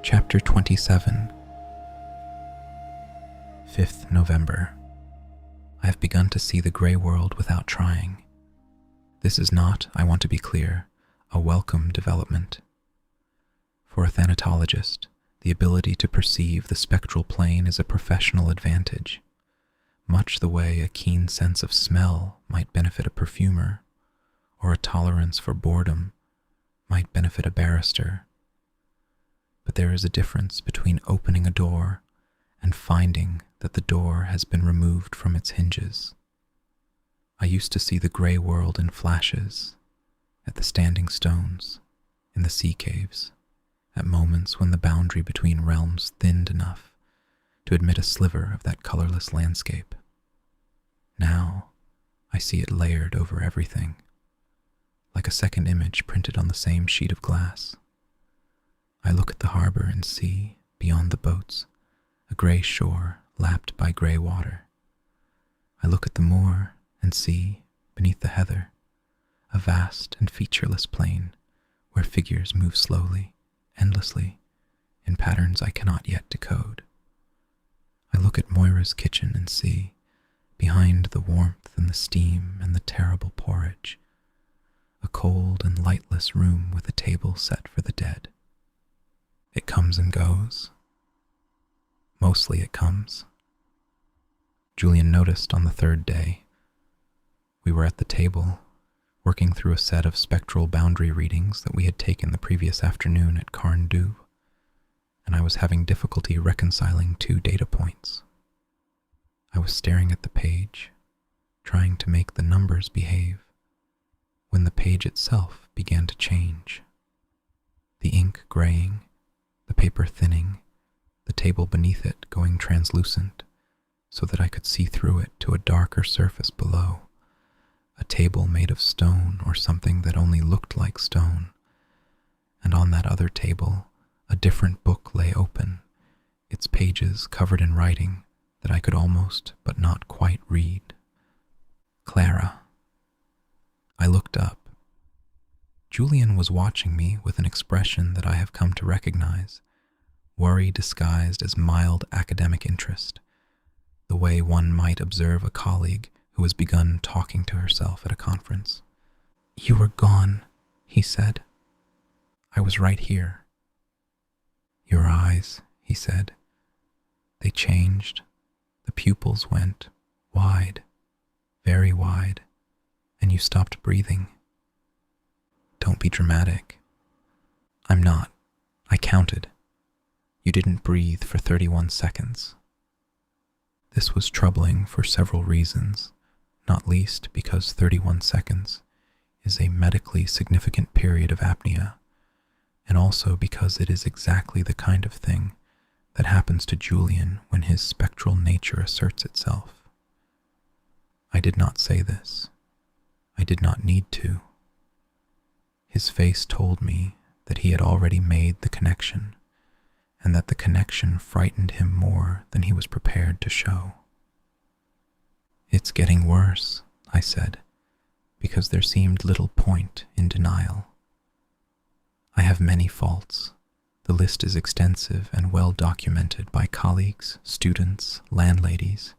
Chapter 27. 5th November. I have begun to see the grey world without trying. This is not, I want to be clear, a welcome development. For a thanatologist, the ability to perceive the spectral plane is a professional advantage, much the way a keen sense of smell might benefit a perfumer, or a tolerance for boredom might benefit a barrister. But there is a difference between opening a door and finding that the door has been removed from its hinges. I used to see the grey world in flashes, at the standing stones, in the sea caves, at moments when the boundary between realms thinned enough to admit a sliver of that colorless landscape. Now, I see it layered over everything, like a second image printed on the same sheet of glass. I look at the harbor and see, beyond the boats, a grey shore lapped by grey water. I look at the moor and see, beneath the heather, a vast and featureless plain where figures move slowly, endlessly, in patterns I cannot yet decode. I look at Moira's kitchen and see, behind the warmth and the steam and the terrible porridge, a cold and lightless room with a table set for the dead. It comes and goes. Mostly it comes. Julian noticed on the third day. We were at the table, working through a set of spectral boundary readings that we had taken the previous afternoon at Carn-Du, and I was having difficulty reconciling two data points. I was staring at the page, trying to make the numbers behave, when the page itself began to change. The ink graying, the paper thinning, the table beneath it going translucent so that I could see through it to a darker surface below, a table made of stone or something that only looked like stone, and on that other table a different book lay open, its pages covered in writing that I could almost but not quite read. Clara. I looked up. Julian was watching me with an expression that I have come to recognize, worry disguised as mild academic interest, the way one might observe a colleague who has begun talking to herself at a conference. "You were gone," he said. "I was right here." "Your eyes," he said. "They changed. The pupils went wide, very wide, and you stopped breathing." "Don't be dramatic." "I'm not. I counted. You didn't breathe for 31 seconds. This was troubling for several reasons, not least because 31 seconds is a medically significant period of apnea, and also because it is exactly the kind of thing that happens to Julian when his spectral nature asserts itself. I did not say this. I did not need to. His face told me that he had already made the connection, and that the connection frightened him more than he was prepared to show. "It's getting worse," I said, because there seemed little point in denial. "I have many faults. The list is extensive and well documented by colleagues, students, landladies,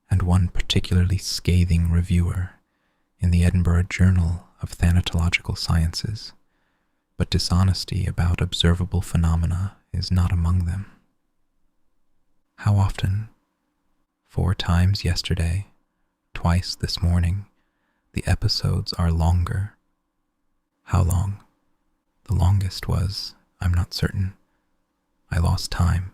and one particularly scathing reviewer in the Edinburgh Journal of Thanatological Sciences, but dishonesty about observable phenomena is not among them." "How often?" "4 times yesterday, twice this morning. The episodes are longer." "How long?" "The longest was, I'm not certain. I lost time.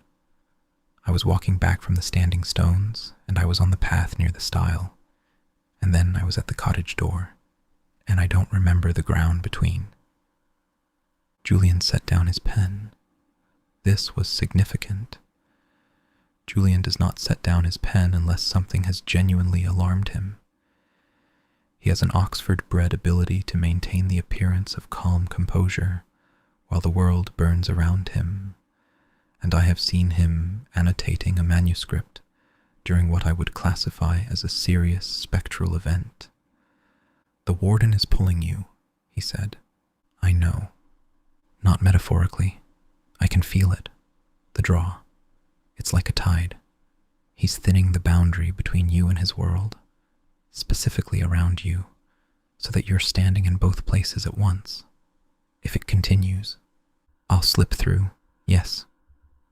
I was walking back from the standing stones, and I was on the path near the stile, and then I was at the cottage door, and I don't remember the ground between." Julian set down his pen. This was significant. Julian does not set down his pen unless something has genuinely alarmed him. He has an Oxford-bred ability to maintain the appearance of calm composure while the world burns around him, and I have seen him annotating a manuscript during what I would classify as a serious spectral event. "The Warden is pulling you," he said. "I know. Not metaphorically. I can feel it. The draw. It's like a tide. He's thinning the boundary between you and his world, specifically around you, so that you're standing in both places at once. If it continues, I'll slip through. Yes,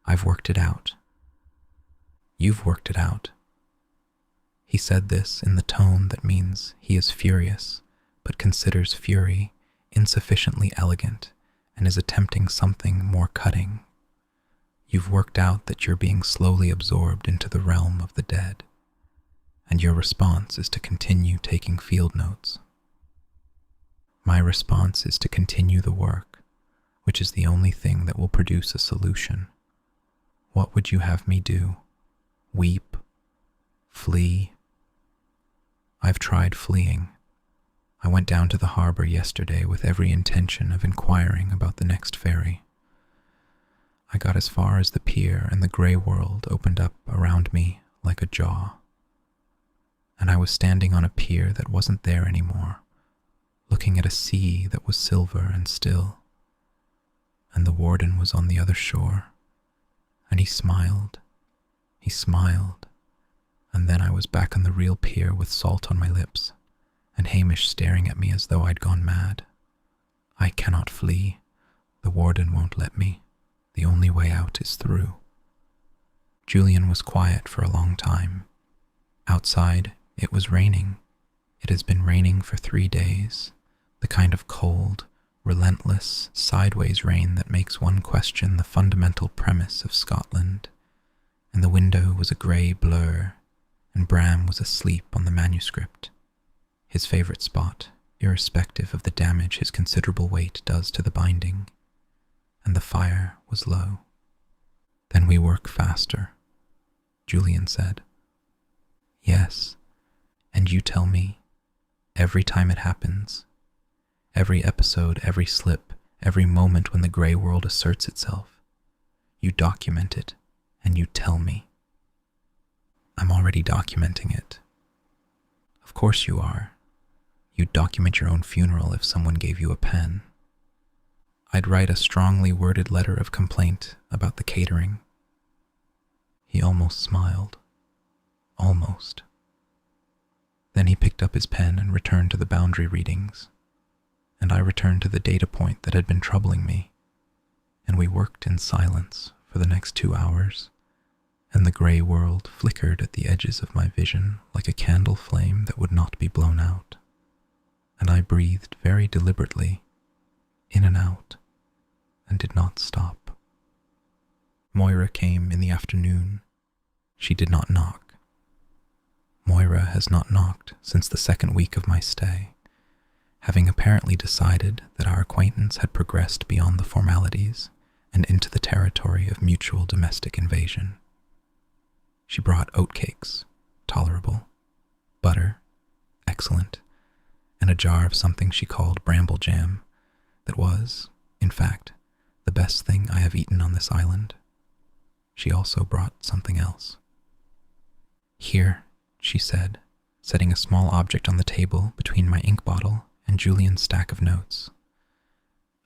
I've worked it out. You've worked it out. He said this in the tone that means he is furious, but considers fury insufficiently elegant and is attempting something more cutting. You've worked out that you're being slowly absorbed into the realm of the dead, and your response is to continue taking field notes. My response is to continue the work, which is the only thing that will produce a solution. What would you have me do? Weep? Flee? I've tried fleeing. I went down to the harbor yesterday with every intention of inquiring about the next ferry. I got as far as the pier and the gray world opened up around me like a jaw. And I was standing on a pier that wasn't there anymore, looking at a sea that was silver and still. And the Warden was on the other shore, and he smiled, and then I was back on the real pier with salt on my lips, and Hamish staring at me as though I'd gone mad. I cannot flee. The Warden won't let me. The only way out is through. Julian was quiet for a long time. Outside, it was raining. It has been raining for 3 days, the kind of cold, relentless, sideways rain that makes one question the fundamental premise of Scotland. And the window was a grey blur, and Bram was asleep on the manuscript, his favourite spot, irrespective of the damage his considerable weight does to the binding, and the fire was low. Then we work faster, Julian said. Yes, and you tell me, every time it happens, every episode, every slip, every moment when the grey world asserts itself, you document it, and you tell me. I'm already documenting it. Of course you are. You'd document your own funeral if someone gave you a pen. I'd write a strongly worded letter of complaint about the catering. He almost smiled. Almost. Then he picked up his pen and returned to the boundary readings, and I returned to the data point that had been troubling me, and we worked in silence for the next 2 hours, and the grey world flickered at the edges of my vision like a candle flame that would not be blown out, and I breathed very deliberately, in and out, and did not stop. Moira came in the afternoon. She did not knock. Moira has not knocked since the 2nd week of my stay, having apparently decided that our acquaintance had progressed beyond the formalities and into the territory of mutual domestic invasion. She brought oatcakes, tolerable, butter, excellent, and a jar of something she called bramble jam that was, in fact, the best thing I have eaten on this island. She also brought something else. Here, she said, setting a small object on the table between my ink bottle and Julian's stack of notes.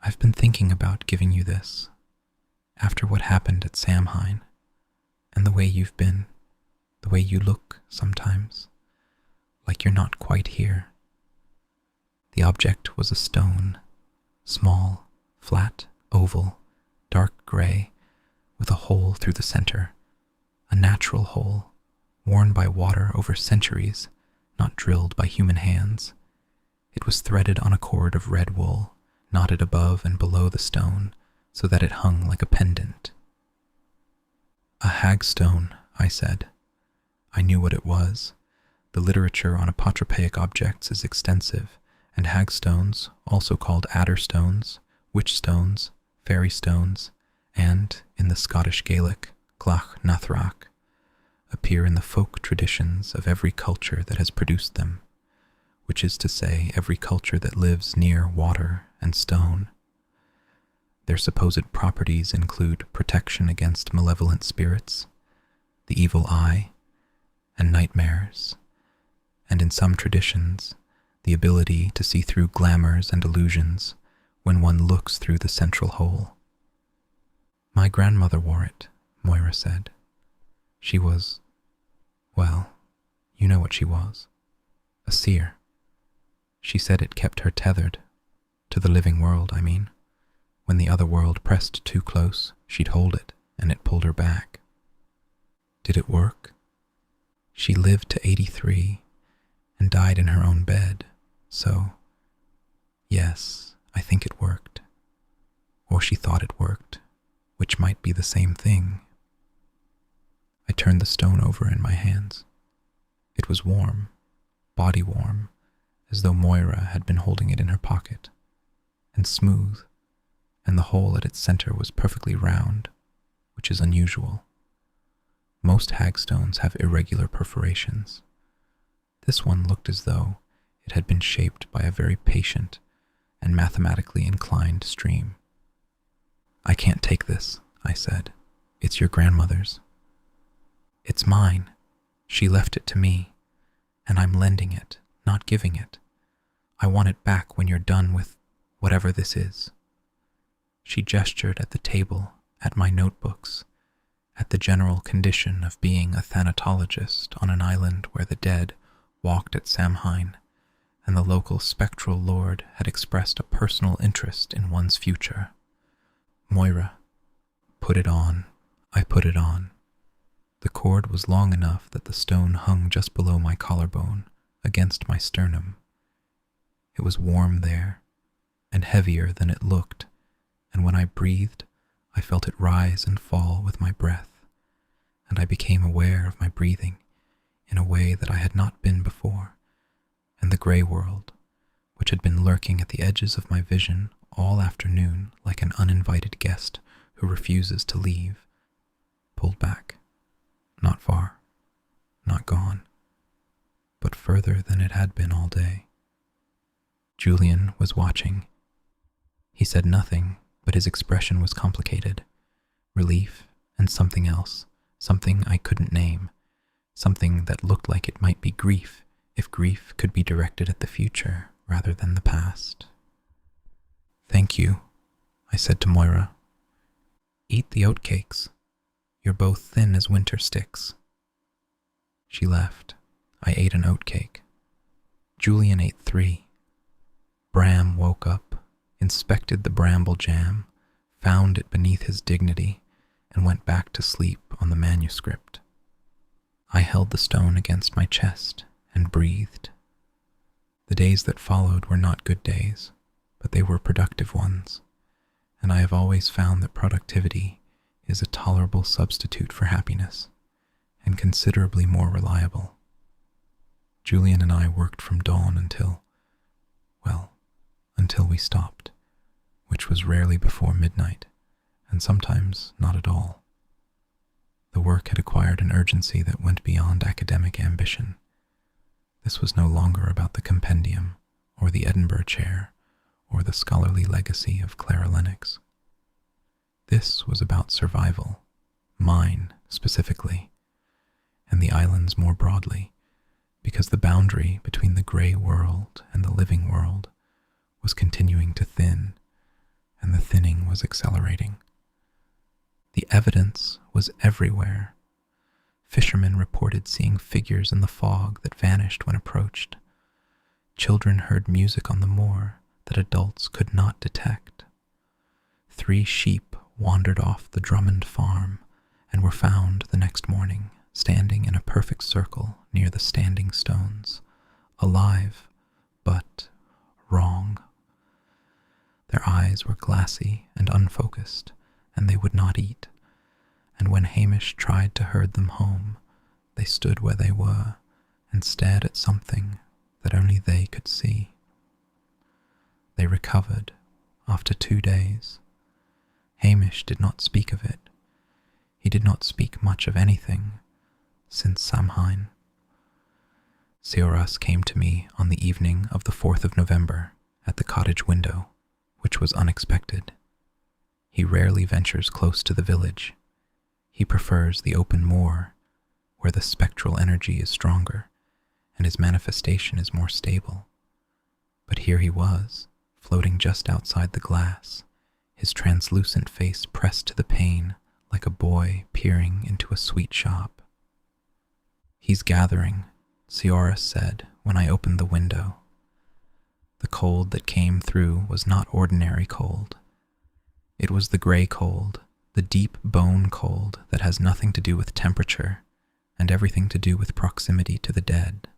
I've been thinking about giving you this, after what happened at Samhain, and the way you've been, the way you look sometimes, like you're not quite here. The object was a stone, small, flat, oval, dark gray, with a hole through the center, a natural hole, worn by water over centuries, not drilled by human hands. It was threaded on a cord of red wool, knotted above and below the stone, so that it hung like a pendant. A hagstone, I said. I knew what it was. The literature on apotropaic objects is extensive, and hagstones, also called adder stones, witch stones, fairy stones, and, in the Scottish Gaelic, clach nathrach, appear in the folk traditions of every culture that has produced them, which is to say every culture that lives near water and stone. Their supposed properties include protection against malevolent spirits, the evil eye, and nightmares, and in some traditions, the ability to see through glamours and illusions when one looks through the central hole. My grandmother wore it, Moira said. She was, well, you know what she was. A seer. She said it kept her tethered. To the living world, I mean. When the other world pressed too close, she'd hold it, and it pulled her back. Did it work? She lived to 83 and died in her own bed, so, yes, I think it worked. Or she thought it worked, which might be the same thing. I turned the stone over in my hands. It was warm, body warm, as though Moira had been holding it in her pocket, and smooth, and the hole at its center was perfectly round, which is unusual. Most hagstones have irregular perforations. This one looked as though it had been shaped by a very patient and mathematically inclined stream. I can't take this, I said. It's your grandmother's. It's mine. She left it to me, and I'm lending it, not giving it. I want it back when you're done with whatever this is. She gestured at the table, at my notebooks, at the general condition of being a thanatologist on an island where the dead walked at Samhain, and the local spectral lord had expressed a personal interest in one's future. Moira, put it on. I put it on. The cord was long enough that the stone hung just below my collarbone, against my sternum. It was warm there, and heavier than it looked, and when I breathed, I felt it rise and fall with my breath, and I became aware of my breathing in a way that I had not been before, and the grey world, which had been lurking at the edges of my vision all afternoon like an uninvited guest who refuses to leave, pulled back. Not far, not gone, but further than it had been all day. Julian was watching. He said nothing, but his expression was complicated. Relief and something else, something I couldn't name, something that looked like it might be grief, if grief could be directed at the future rather than the past. Thank you, I said to Moira. Eat the oatcakes. You're both thin as winter sticks. She left. I ate an oatcake. Julian ate 3. Bram woke up, inspected the bramble jam, found it beneath his dignity, and went back to sleep on the manuscript. I held the stone against my chest and breathed. The days that followed were not good days, but they were productive ones, and I have always found that productivity is a tolerable substitute for happiness, and considerably more reliable. Julian and I worked from dawn until we stopped, which was rarely before midnight, and sometimes not at all. The work had acquired an urgency that went beyond academic ambition. This was no longer about the Compendium, or the Edinburgh chair, or the scholarly legacy of Clara Lennox. This was about survival, mine specifically, and the islands more broadly, because the boundary between the grey world and the living world was continuing to thin, and the thinning was accelerating. The evidence was everywhere. Fishermen reported seeing figures in the fog that vanished when approached. Children heard music on the moor that adults could not detect. 3 sheep wandered off the Drummond farm and were found the next morning standing in a perfect circle near the standing stones, alive, but wrong. Their eyes were glassy and unfocused, and they would not eat, and when Hamish tried to herd them home, they stood where they were and stared at something that only they could see. They recovered after 2 days. Hamish did not speak of it. He did not speak much of anything since Samhain. Sioras came to me on the evening of the 4th of November at the cottage window, which was unexpected. He rarely ventures close to the village. He prefers the open moor, where the spectral energy is stronger and his manifestation is more stable. But here he was, floating just outside the glass, his translucent face pressed to the pane like a boy peering into a sweet shop. "He's gathering," Clara said when I opened the window. The cold that came through was not ordinary cold. It was the gray cold, the deep bone cold that has nothing to do with temperature and everything to do with proximity to the dead.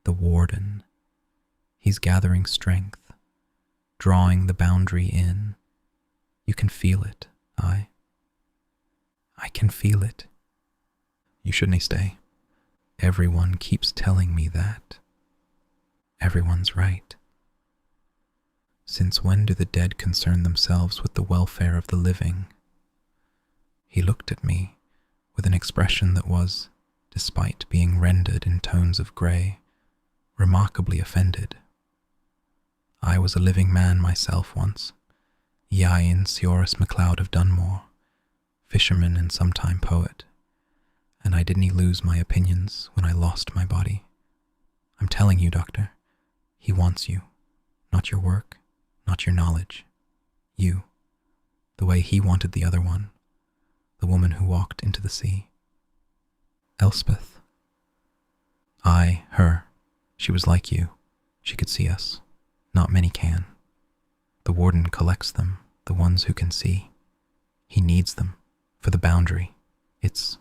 The Warden. He's gathering strength, drawing the boundary in. You can feel it, I can feel it. You shouldn't stay. Everyone keeps telling me that. Everyone's right. Since when do the dead concern themselves with the welfare of the living? He looked at me with an expression that was, despite being rendered in tones of grey, remarkably offended. I was a living man myself once, Ian Seorus MacLeod of Dunmore, fisherman and sometime poet, and I didn't lose my opinions when I lost my body. I'm telling you, Doctor, he wants you, not your work, not your knowledge, you, the way he wanted the other one, the woman who walked into the sea. Elspeth. Her. She was like you. She could see us. Not many can. The Warden collects them, the ones who can see. He needs them for the boundary. It's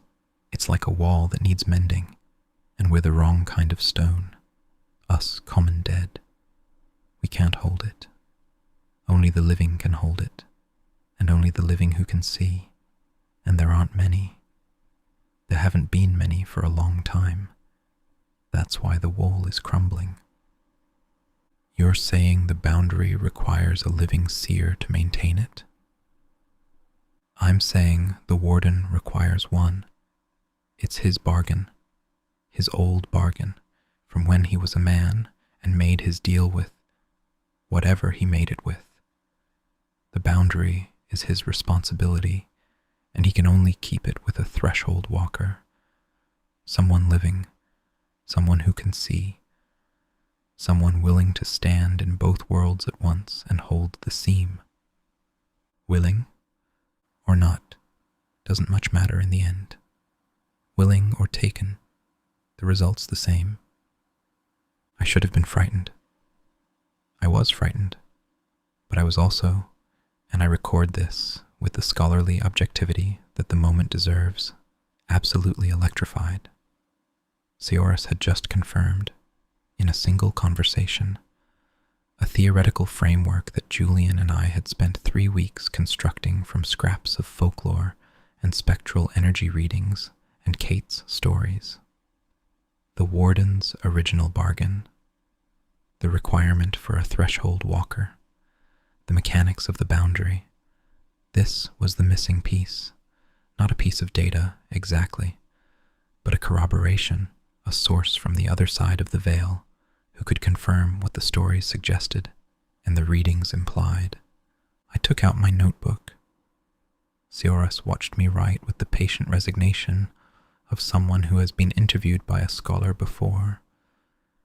like a wall that needs mending, and we're the wrong kind of stone. Us common dead. We can't hold it. Only the living can hold it, and only the living who can see. And there aren't many. There haven't been many for a long time. That's why the wall is crumbling. You're saying the boundary requires a living seer to maintain it? I'm saying the Warden requires one. It's his bargain, his old bargain, from when he was a man and made his deal with whatever he made it with. The boundary is his responsibility, and he can only keep it with a threshold walker, someone living, someone who can see, someone willing to stand in both worlds at once and hold the seam. Willing or not doesn't much matter in the end. Willing or taken, the result's the same. I should have been frightened. I was frightened, but I was also, and I record this with the scholarly objectivity that the moment deserves, absolutely electrified. Seorus had just confirmed, in a single conversation, a theoretical framework that Julian and I had spent 3 weeks constructing from scraps of folklore and spectral energy readings and Kate's stories. The Warden's original bargain, the requirement for a threshold walker, the mechanics of the boundary. This was the missing piece, not a piece of data exactly, but a corroboration, a source from the other side of the veil who could confirm what the stories suggested and the readings implied. I took out my notebook. Seorus watched me write with the patient resignation of someone who has been interviewed by a scholar before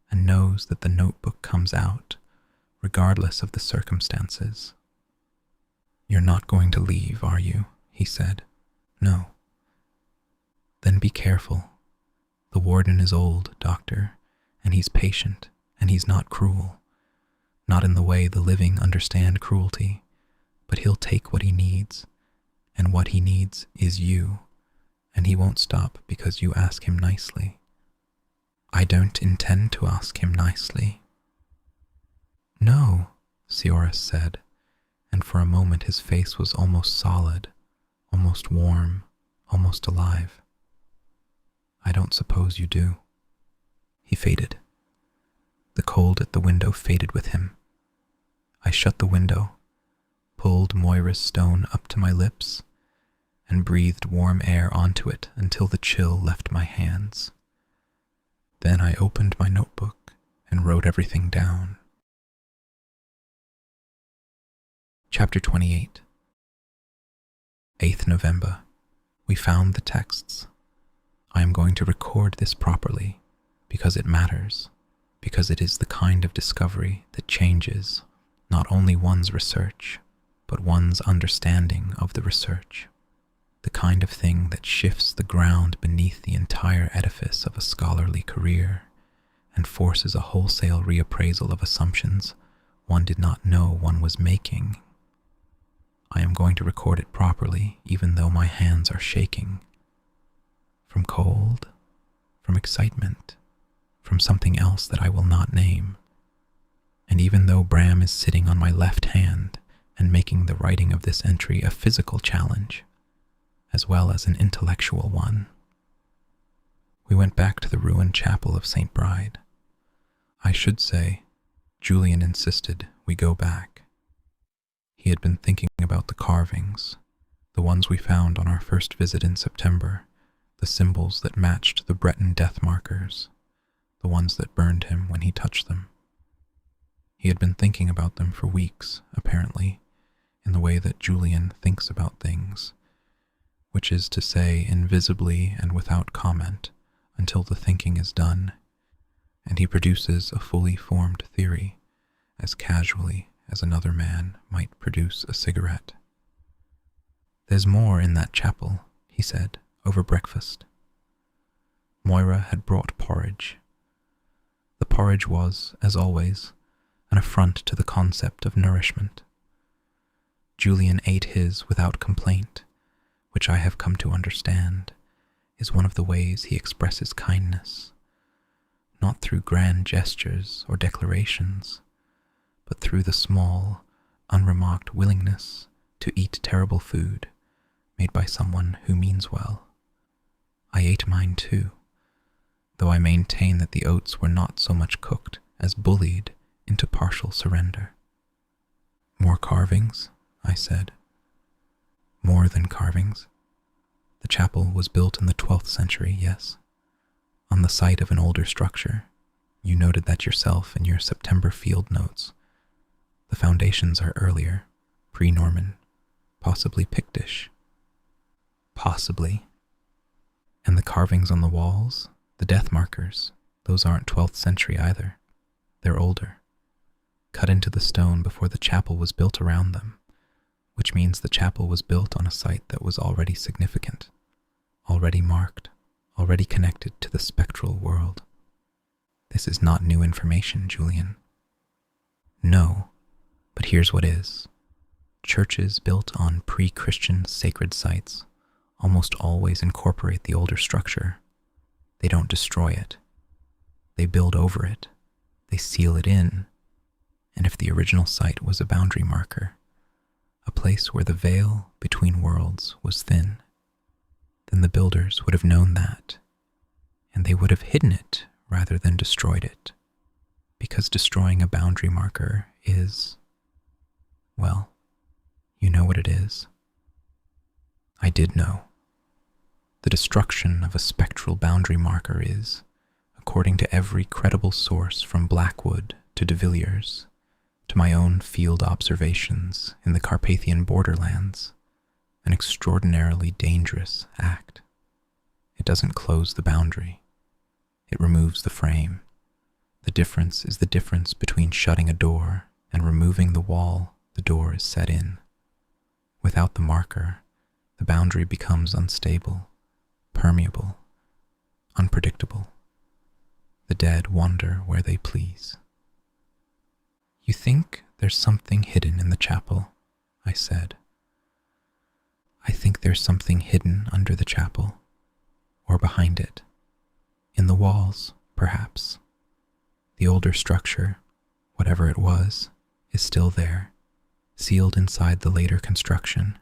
and knows that the notebook comes out regardless of the circumstances. "You're not going to leave, are you?" he said. "No." "Then be careful. The Warden is old, Doctor, and he's patient, and he's not cruel. Not in the way the living understand cruelty, but he'll take what he needs, and what he needs is you, and he won't stop because you ask him nicely." "I don't intend to ask him nicely." "No," Seorus said, and for a moment his face was almost solid, almost warm, almost alive. "I don't suppose you do." He faded. The cold at the window faded with him. I shut the window, pulled Moira's stone up to my lips, and breathed warm air onto it until the chill left my hands. Then I opened my notebook and wrote everything down. Chapter 28. 8th November. We found the texts. I am going to record this properly because it matters, because it is the kind of discovery that changes not only one's research, but one's understanding of the research. the kind of thing that shifts the ground beneath the entire edifice of a scholarly career and forces a wholesale reappraisal of assumptions one did not know one was making. I am going to record it properly, even though my hands are shaking. From cold, from excitement, from something else that I will not name. And even though Bram is sitting on my left hand and making the writing of this entry a physical challenge, as well as an intellectual one. We went back to the ruined chapel of St. Bride. I should say, Julian insisted we go back. He had been thinking about the carvings, the ones we found on our first visit in September, the symbols that matched the Breton death markers, the ones that burned him when he touched them. He had been thinking about them for weeks, apparently, in the way that Julian thinks about things, which is to say invisibly and without comment until the thinking is done, and he produces a fully formed theory as casually as another man might produce a cigarette. "There's more in that chapel," he said, over breakfast. Moira had brought porridge. The porridge was, as always, an affront to the concept of nourishment. Julian ate his without complaint, which I have come to understand is one of the ways he expresses kindness, not through grand gestures or declarations, but through the small, unremarked willingness to eat terrible food made by someone who means well. I ate mine too, though I maintain that the oats were not so much cooked as bullied into partial surrender. "More carvings?" I said. "More than carvings. The chapel was built in the 12th century, yes, on the site of an older structure. You noted that yourself in your September field notes. The foundations are earlier, pre-Norman, possibly Pictish." "Possibly. And the carvings on the walls, the death markers, those aren't 12th century either. They're older, cut into the stone before the chapel was built around them, which means the chapel was built on a site that was already significant, already marked, already connected to the spectral world. This is not new information, Julian." "No, but here's what is. Churches built on pre-Christian sacred sites almost always incorporate the older structure. They don't destroy it. They build over it. They seal it in. And if the original site was a boundary marker, a place where the veil between worlds was thin, then the builders would have known that, and they would have hidden it rather than destroyed it, because destroying a boundary marker is, well, you know what it is." I did know. The destruction of a spectral boundary marker is, according to every credible source from Blackwood to De Villiers, to my own field observations in the Carpathian borderlands, an extraordinarily dangerous act. It doesn't close the boundary. It removes the frame. The difference is the difference between shutting a door and removing the wall the door is set in. Without the marker, the boundary becomes unstable, permeable, unpredictable. The dead wander where they please. "You think there's something hidden in the chapel?" I said. "I think there's something hidden under the chapel, or behind it. In the walls, perhaps. The older structure, whatever it was, is still there, sealed inside the later construction.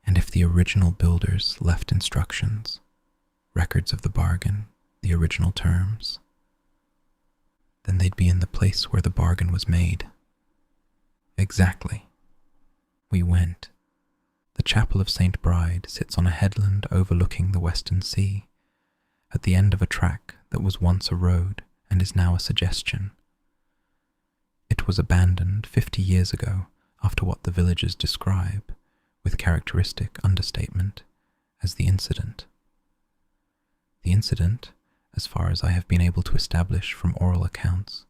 And if the original builders left instructions, records of the bargain, the original terms, then they'd be in the place where the bargain was made." "Exactly." We went. The chapel of St. Bride sits on a headland overlooking the Western Sea, at the end of a track that was once a road and is now a suggestion. It was abandoned 50 years ago after what the villagers describe, with characteristic understatement, as the incident. The incident, as far as I have been able to establish from oral accounts,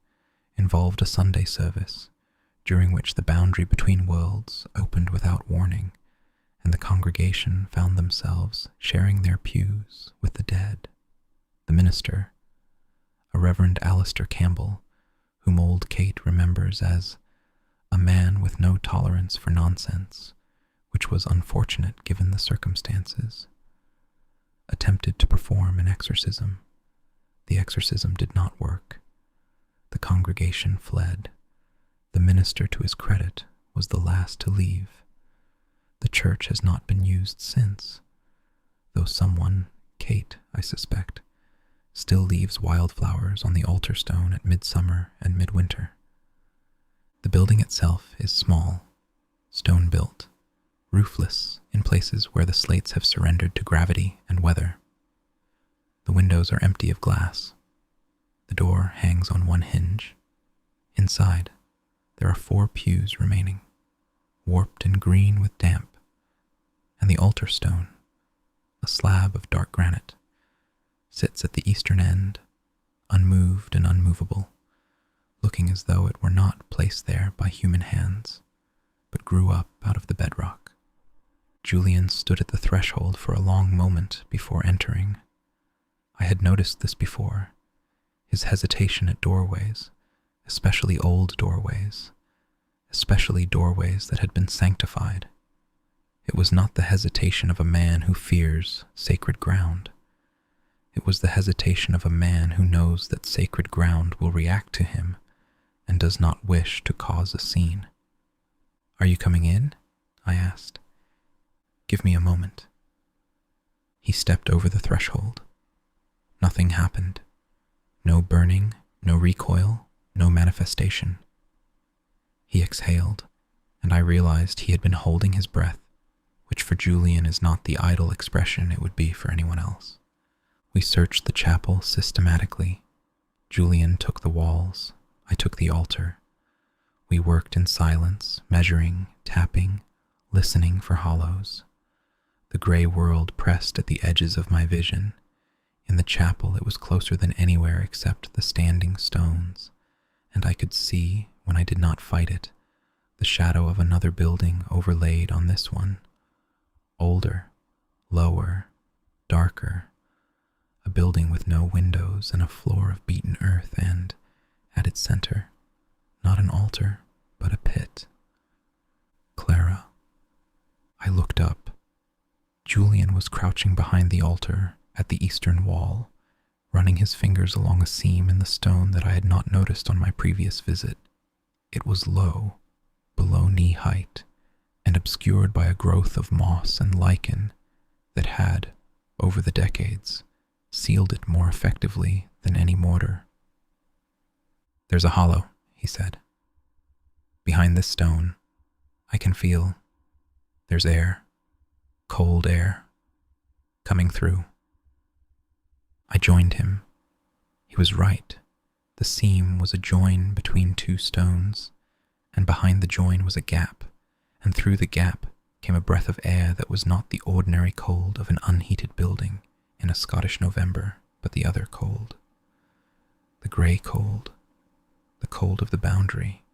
involved a Sunday service, during which the boundary between worlds opened without warning, and the congregation congregation found themselves sharing their pews with the dead. The minister, a Reverend Alistair Campbell, whom old Kate remembers as a man with no tolerance for nonsense, which was unfortunate given the circumstances, attempted to perform an exorcism. The exorcism did not work. The congregation fled. The minister, to his credit, was the last to leave. The church has not been used since, though someone, Kate, I suspect, still leaves wildflowers on the altar stone at midsummer and midwinter. The building itself is small, stone-built, roofless in places where the slates have surrendered to gravity and weather. The windows are empty of glass. The door hangs on one hinge. Inside, there are 4 pews remaining, warped and green with damp, and the altar stone, a slab of dark granite, sits at the eastern end, unmoved and unmovable, looking as though it were not placed there by human hands, but grew up out of the bedrock. Julian stood at the threshold for a long moment before entering. I had noticed this before, his hesitation at doorways, especially old doorways, especially doorways that had been sanctified. It was not the hesitation of a man who fears sacred ground. It was the hesitation of a man who knows that sacred ground will react to him and does not wish to cause a scene. "Are you coming in?" I asked. "Give me a moment." He stepped over the threshold. Nothing happened. No burning, no recoil, no manifestation. He exhaled, and I realized he had been holding his breath, which for Julian is not the idle expression it would be for anyone else. We searched the chapel systematically. Julian took the walls, I took the altar. We worked in silence, measuring, tapping, listening for hollows. The gray world pressed at the edges of my vision. In the chapel it was closer than anywhere except the standing stones, and I could see, when I did not fight it, the shadow of another building overlaid on this one. Older, lower, darker, a building with no windows and a floor of beaten earth and, at its center, not an altar, but a pit. Clara. I looked up. Julian was crouching behind the altar at the eastern wall, running his fingers along a seam in the stone that I had not noticed on my previous visit. It was low, below knee height, and obscured by a growth of moss and lichen that had, over the decades, sealed it more effectively than any mortar. "There's a hollow," he said. "Behind this stone, I can feel there's air, cold air, coming through." I joined him. He was right. The seam was a join between 2 stones, and behind the join was a gap, and through the gap came a breath of air that was not the ordinary cold of an unheated building in a Scottish November, but the other cold. The grey cold, the cold of the boundary.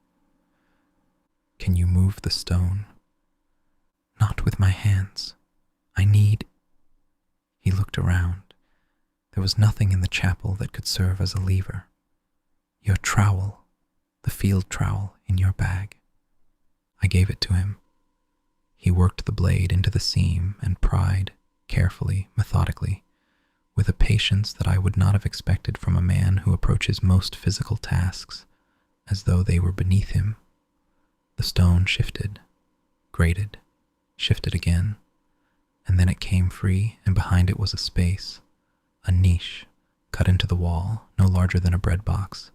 "Can you move the stone?" "Not with my hands. I need..." He looked around. There was nothing in the chapel that could serve as a lever. "Your trowel, the field trowel in your bag." I gave it to him. He worked the blade into the seam and pried, carefully, methodically, with a patience that I would not have expected from a man who approaches most physical tasks as though they were beneath him. The stone shifted, grated, shifted again, and then it came free, and behind it was a space, a niche, cut into the wall, no larger than a bread box,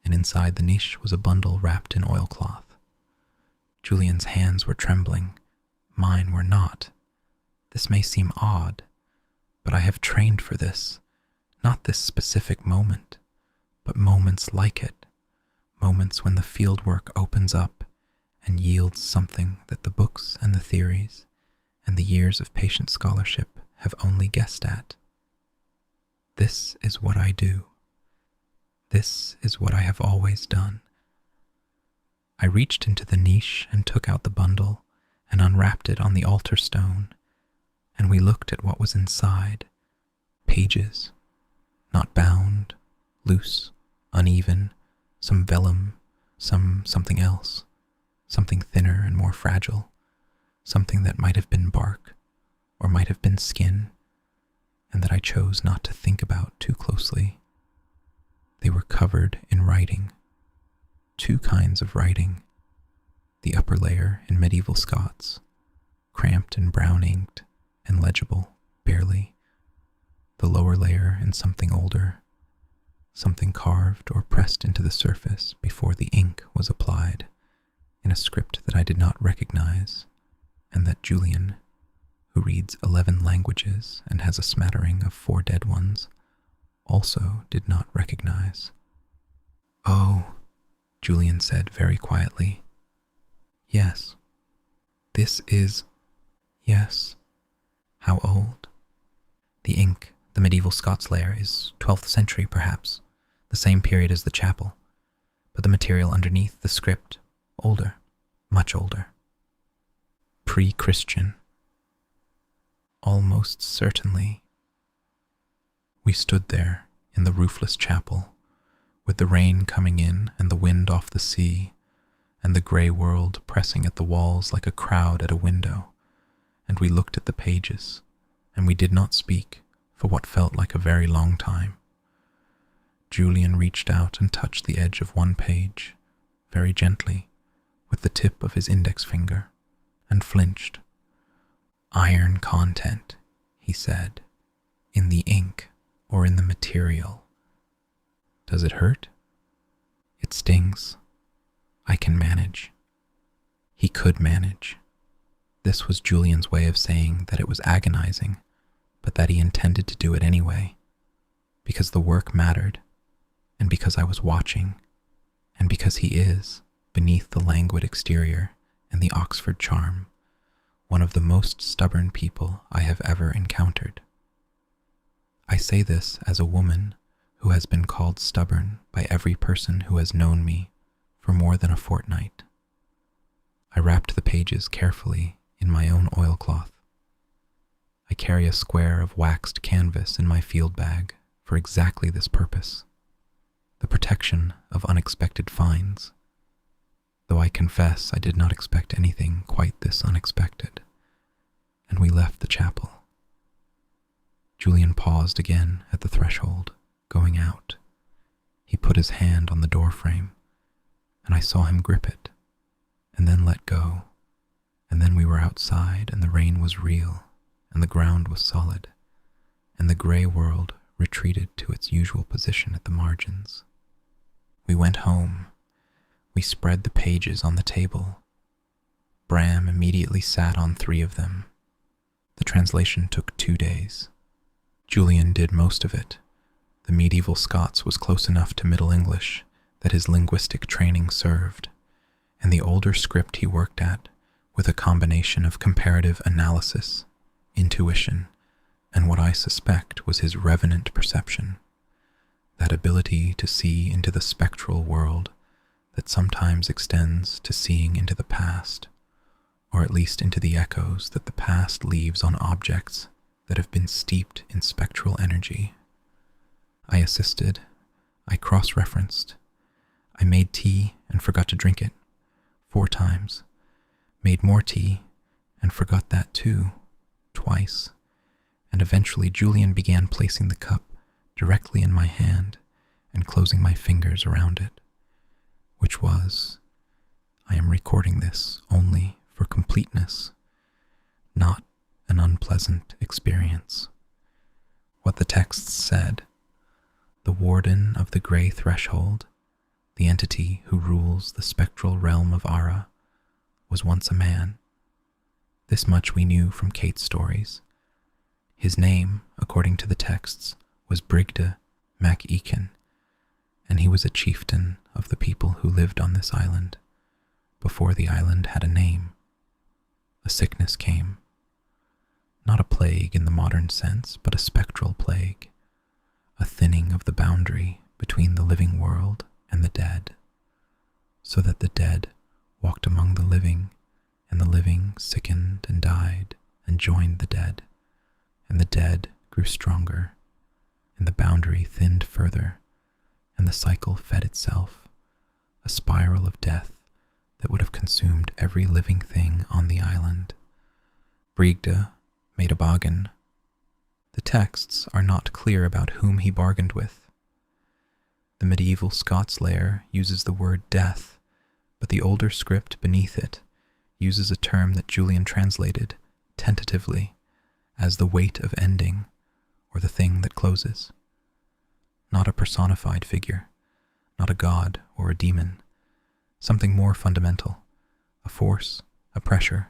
and inside the niche was a bundle wrapped in oilcloth. Julian's hands were trembling. Mine were not. This may seem odd, but I have trained for this, not this specific moment, but moments like it, moments when the fieldwork opens up and yields something that the books and the theories and the years of patient scholarship have only guessed at. This is what I do. This is what I have always done. I reached into the niche and took out the bundle and unwrapped it on the altar stone and we looked at what was inside. Pages, not bound, loose, uneven, some vellum, something else, something thinner and more fragile, something that might have been bark or might have been skin, and that I chose not to think about too closely. They were covered in writing, two kinds of writing, the upper layer in medieval Scots, cramped and brown-inked and legible, barely, the lower layer in something older, something carved or pressed into the surface before the ink was applied, in a script that I did not recognize, and that Julian, who reads 11 languages and has a smattering of 4 dead ones, also did not recognize. "Oh," Julian said very quietly. "Yes, this is... yes." "How old?" "The ink, the medieval Scots layer, is 12th century, perhaps, the same period as the chapel, but the material underneath, the script, older, much older." "Pre-Christian." "Almost certainly." We stood there in the roofless chapel, with the rain coming in and the wind off the sea, and the grey world pressing at the walls like a crowd at a window, and we looked at the pages, and we did not speak for what felt like a very long time. Julian reached out and touched the edge of one page, very gently, with the tip of his index finger, and flinched. "Iron content," he said, "in the ink or in the material. Does it hurt?" "It stings. I can manage." He could manage. This was Julian's way of saying that it was agonizing, but that he intended to do it anyway, because the work mattered, and because I was watching, and because he is, beneath the languid exterior and the Oxford charm, one of the most stubborn people I have ever encountered. I say this as a woman who has been called stubborn by every person who has known me for more than a fortnight. I wrapped the pages carefully in my own oilcloth. I carry a square of waxed canvas in my field bag for exactly this purpose, the protection of unexpected finds, though I confess I did not expect anything quite this unexpected, and we left the chapel. Julian paused again at the threshold, going out. He put his hand on the doorframe, and I saw him grip it, and then let go, and then we were outside, and the rain was real, and the ground was solid, and the grey world retreated to its usual position at the margins. We went home. We spread the pages on the table. Bram immediately sat on 3 of them. The translation took 2 days. Julian did most of it. The medieval Scots was close enough to Middle English that his linguistic training served, and the older script he worked at with a combination of comparative analysis, intuition, and what I suspect was his revenant perception, that ability to see into the spectral world that sometimes extends to seeing into the past, or at least into the echoes that the past leaves on objects that have been steeped in spectral energy. I assisted. I cross-referenced. I made tea and forgot to drink it 4 times. Made more tea and forgot that too, twice. And eventually Julian began placing the cup directly in my hand and closing my fingers around it, which was, I am recording this only for completeness, not an unpleasant experience. What the texts said, the Warden of the Grey Threshold, the entity who rules the spectral realm of Ara, was once a man. This much we knew from Kate's stories. His name, according to the texts, was Brigda Mac Eakin, and he was a chieftain of the people who lived on this island, before the island had a name. A sickness came. Not a plague in the modern sense, but a spectral plague, a thinning of the boundary between the living world and the dead, so that the dead walked among the living, and the living sickened and died and joined the dead, and the dead grew stronger, and the boundary thinned further, and the cycle fed itself, a spiral of death that would have consumed every living thing on the island. Brigda made a bargain. The texts are not clear about whom he bargained with. The medieval Scots layer uses the word death, but the older script beneath it uses a term that Julian translated, tentatively, as the weight of ending, or the thing that closes. Not a personified figure, not a god or a demon, something more fundamental, a force, a pressure,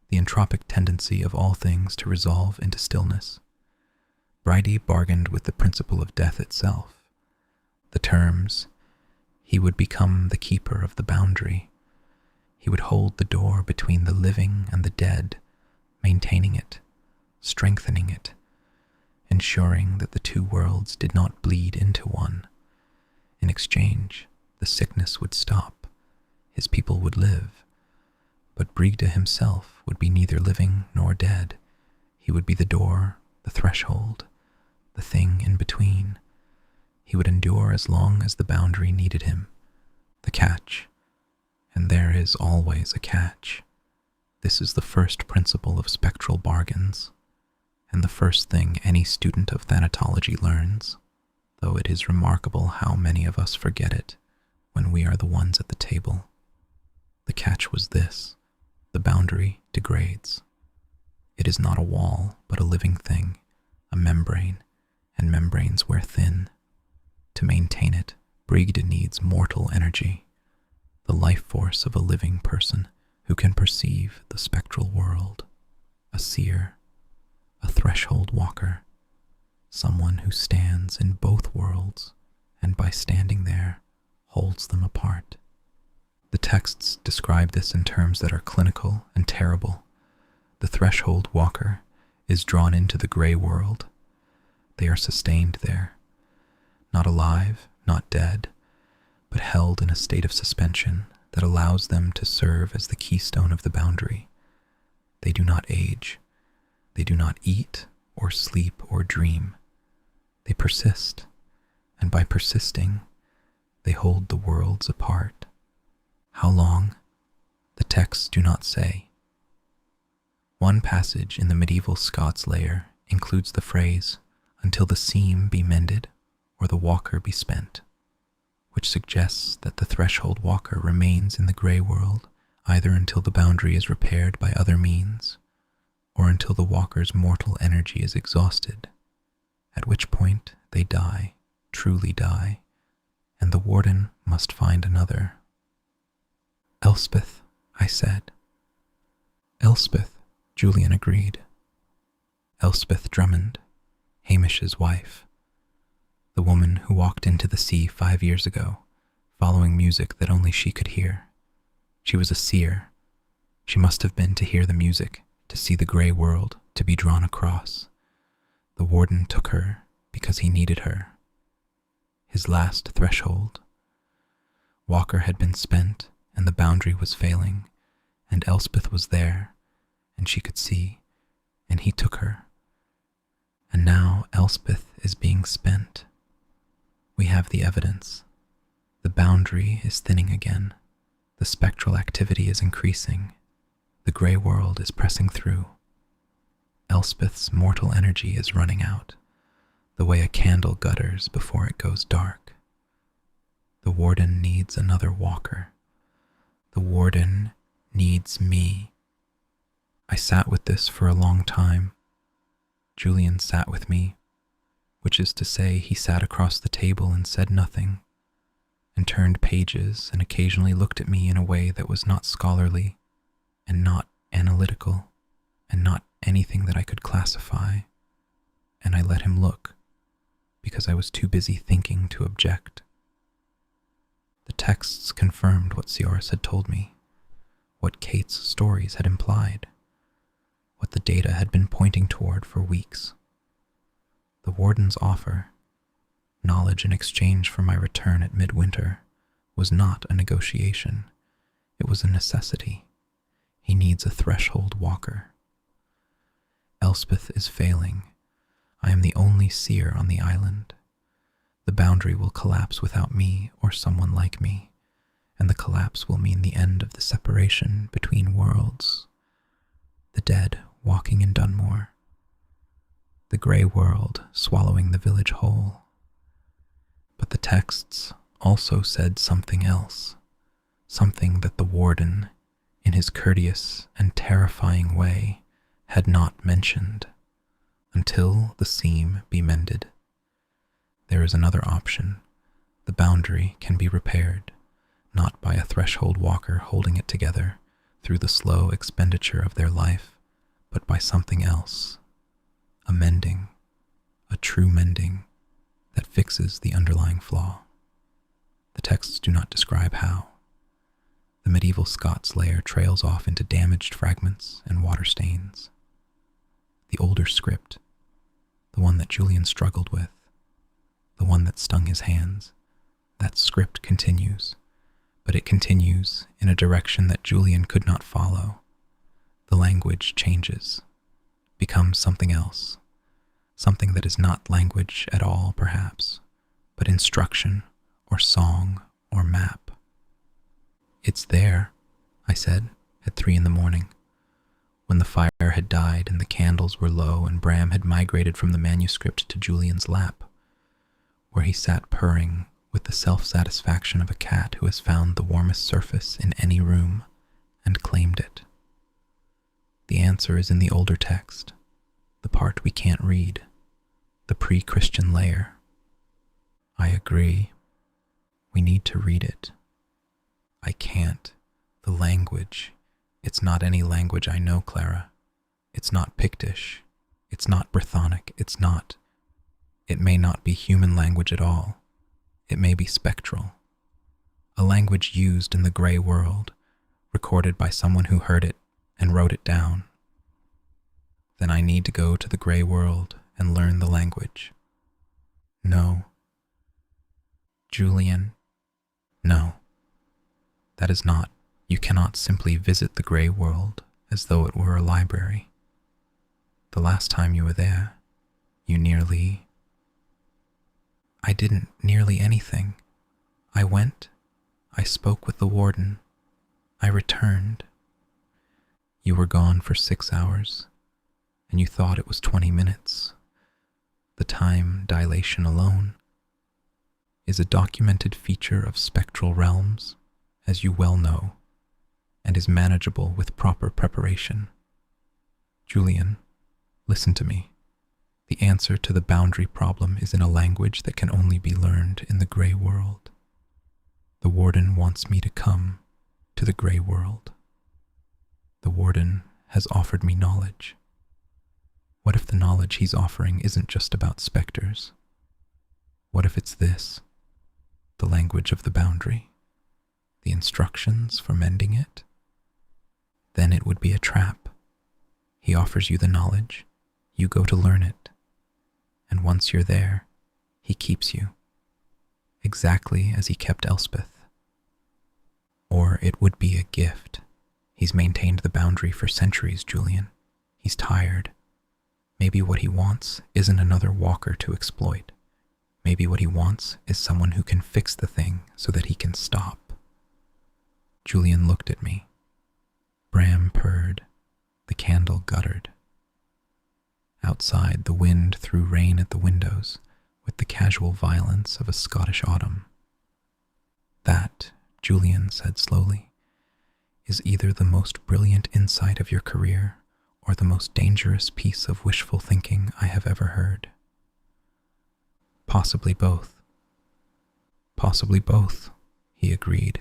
the entropic tendency of all things to resolve into stillness. Bridie bargained with the principle of death itself. The terms, he would become the keeper of the boundary. He would hold the door between the living and the dead, maintaining it, strengthening it, ensuring that the two worlds did not bleed into one. In exchange, the sickness would stop, his people would live, but Brigda himself would be neither living nor dead. He would be the door, the threshold, the thing in between. He would endure as long as the boundary needed him. The catch, and there is always a catch. This is the first principle of spectral bargains, and the first thing any student of thanatology learns, though it is remarkable how many of us forget it when we are the ones at the table. The catch was this: the boundary degrades. It is not a wall, but a living thing, a membrane, and membranes wear thin. To maintain it, Brigda needs mortal energy, the life force of a living person who can perceive the spectral world, a seer, a threshold walker, someone who stands in both worlds and by standing there holds them apart. The texts describe this in terms that are clinical and terrible. The threshold walker is drawn into the gray world. They are sustained there, not alive, not dead, but held in a state of suspension that allows them to serve as the keystone of the boundary. They do not age. They do not eat or sleep or dream. They persist, and by persisting, they hold the worlds apart. How long? The texts do not say. One passage in the medieval Scots layer includes the phrase, "until the seam be mended or the walker be spent," which suggests that the threshold walker remains in the grey world either until the boundary is repaired by other means, or until the walker's mortal energy is exhausted, at which point they die, truly die, and the warden must find another. "Elspeth," I said. "Elspeth," Julian agreed. Elspeth Drummond, Hamish's wife, the woman who walked into the sea 5 years ago, following music that only she could hear. She was a seer. She must have been to hear the music, to see the grey world, to be drawn across. The warden took her because he needed her. His last threshold. Walker had been spent, and the boundary was failing, and Elspeth was there, and she could see, and he took her. And now Elspeth is being spent. We have the evidence. The boundary is thinning again. The spectral activity is increasing. The grey world is pressing through. Elspeth's mortal energy is running out, the way a candle gutters before it goes dark. The warden needs another walker. The warden needs me. I sat with this for a long time. Julian sat with me, which is to say he sat across the table and said nothing, and turned pages and occasionally looked at me in a way that was not scholarly, and not analytical, and not anything that I could classify, and I let him look, because I was too busy thinking to object. The texts confirmed what Sioris had told me, what Kate's stories had implied, what the data had been pointing toward for weeks. The warden's offer, knowledge in exchange for my return at midwinter, was not a negotiation. It was a necessity. He needs a threshold walker. Elspeth is failing, I am the only seer on the island. The boundary will collapse without me or someone like me, and the collapse will mean the end of the separation between worlds. The dead walking in Dunmore. The grey world swallowing the village whole. But the texts also said something else, something that the Warden, in his courteous and terrifying way, had not mentioned. Until the seam be mended. There is another option. The boundary can be repaired, not by a threshold walker holding it together through the slow expenditure of their life, but by something else. A mending, a true mending that fixes the underlying flaw. The texts do not describe how. The medieval Scots layer trails off into damaged fragments and water stains. The older script, the one that Julian struggled with, the one that stung his hands, that script continues, but it continues in a direction that Julian could not follow. The language changes, becomes something else, something that is not language at all, perhaps, but instruction or song or map. It's there, I said, at 3 a.m, when the fire had died and the candles were low and Bram had migrated from the manuscript to Julian's lap, where he sat purring with the self-satisfaction of a cat who has found the warmest surface in any room and claimed it. The answer is in the older text, the part we can't read, the pre-Christian layer. I agree. We need to read it. I can't. The language. It's not any language I know, Clara. It's not Pictish. It's not Brythonic. It may not be human language at all. It may be spectral. A language used in the grey world, recorded by someone who heard it and wrote it down. Then I need to go to the grey world and learn the language. No. Julian. No. That is not. You cannot simply visit the grey world as though it were a library. The last time you were there, you nearly... I didn't nearly anything. I went. I spoke with the Warden. I returned. You were gone for 6 hours, and you thought it was 20 minutes. The time dilation alone is a documented feature of spectral realms, as you well know, and is manageable with proper preparation. Julian, listen to me. The answer to the boundary problem is in a language that can only be learned in the grey world. The Warden wants me to come to the grey world. The Warden has offered me knowledge. What if the knowledge he's offering isn't just about spectres? What if it's this, the language of the boundary, the instructions for mending it? Then it would be a trap. He offers you the knowledge, you go to learn it, and once you're there, he keeps you, exactly as he kept Elspeth. Or it would be a gift. He's maintained the boundary for centuries, Julian. He's tired. Maybe what he wants isn't another walker to exploit. Maybe what he wants is someone who can fix the thing so that he can stop. Julian looked at me. Bram purred. The candle guttered. Outside, the wind threw rain at the windows with the casual violence of a Scottish autumn. That, Julian said slowly, is either the most brilliant insight of your career or the most dangerous piece of wishful thinking I have ever heard. Possibly both. Possibly both, he agreed.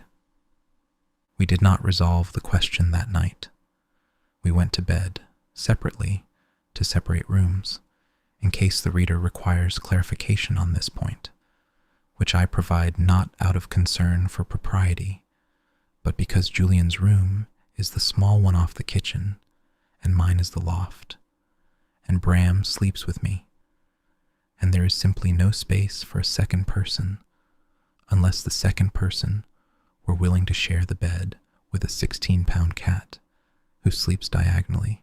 We did not resolve the question that night. We went to bed, separately, to separate rooms, in case the reader requires clarification on this point, which I provide not out of concern for propriety, but because Julian's room is the small one off the kitchen, and mine is the loft, and Bram sleeps with me, and there is simply no space for a second person, unless the second person were willing to share the bed with a 16-pound cat who sleeps diagonally,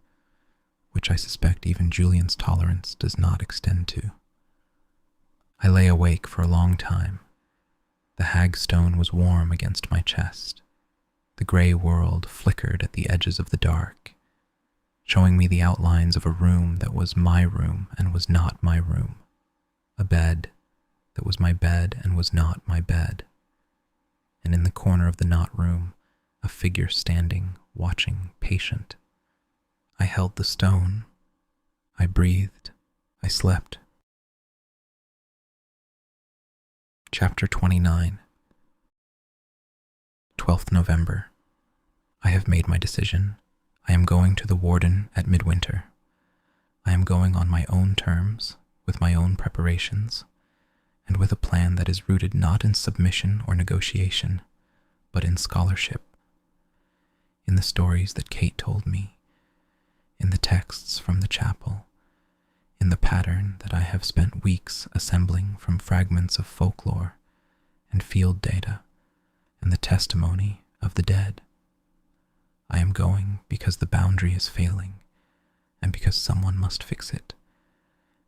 which which I suspect even Julian's tolerance does not extend to. I lay awake for a long time. The hagstone was warm against my chest. The gray world flickered at the edges of the dark, showing me the outlines of a room that was my room and was not my room, a bed that was my bed and was not my bed, and in the corner of the not room, a figure standing, watching, patient. I held the stone. I breathed. I slept. Chapter 29. 12th November. I have made my decision. I am going to the Warden at midwinter. I am going on my own terms, with my own preparations, and with a plan that is rooted not in submission or negotiation, but in scholarship, in the stories that Kate told me, in the texts from the chapel, in the pattern that I have spent weeks assembling from fragments of folklore and field data and the testimony of the dead. I am going because the boundary is failing, and because someone must fix it,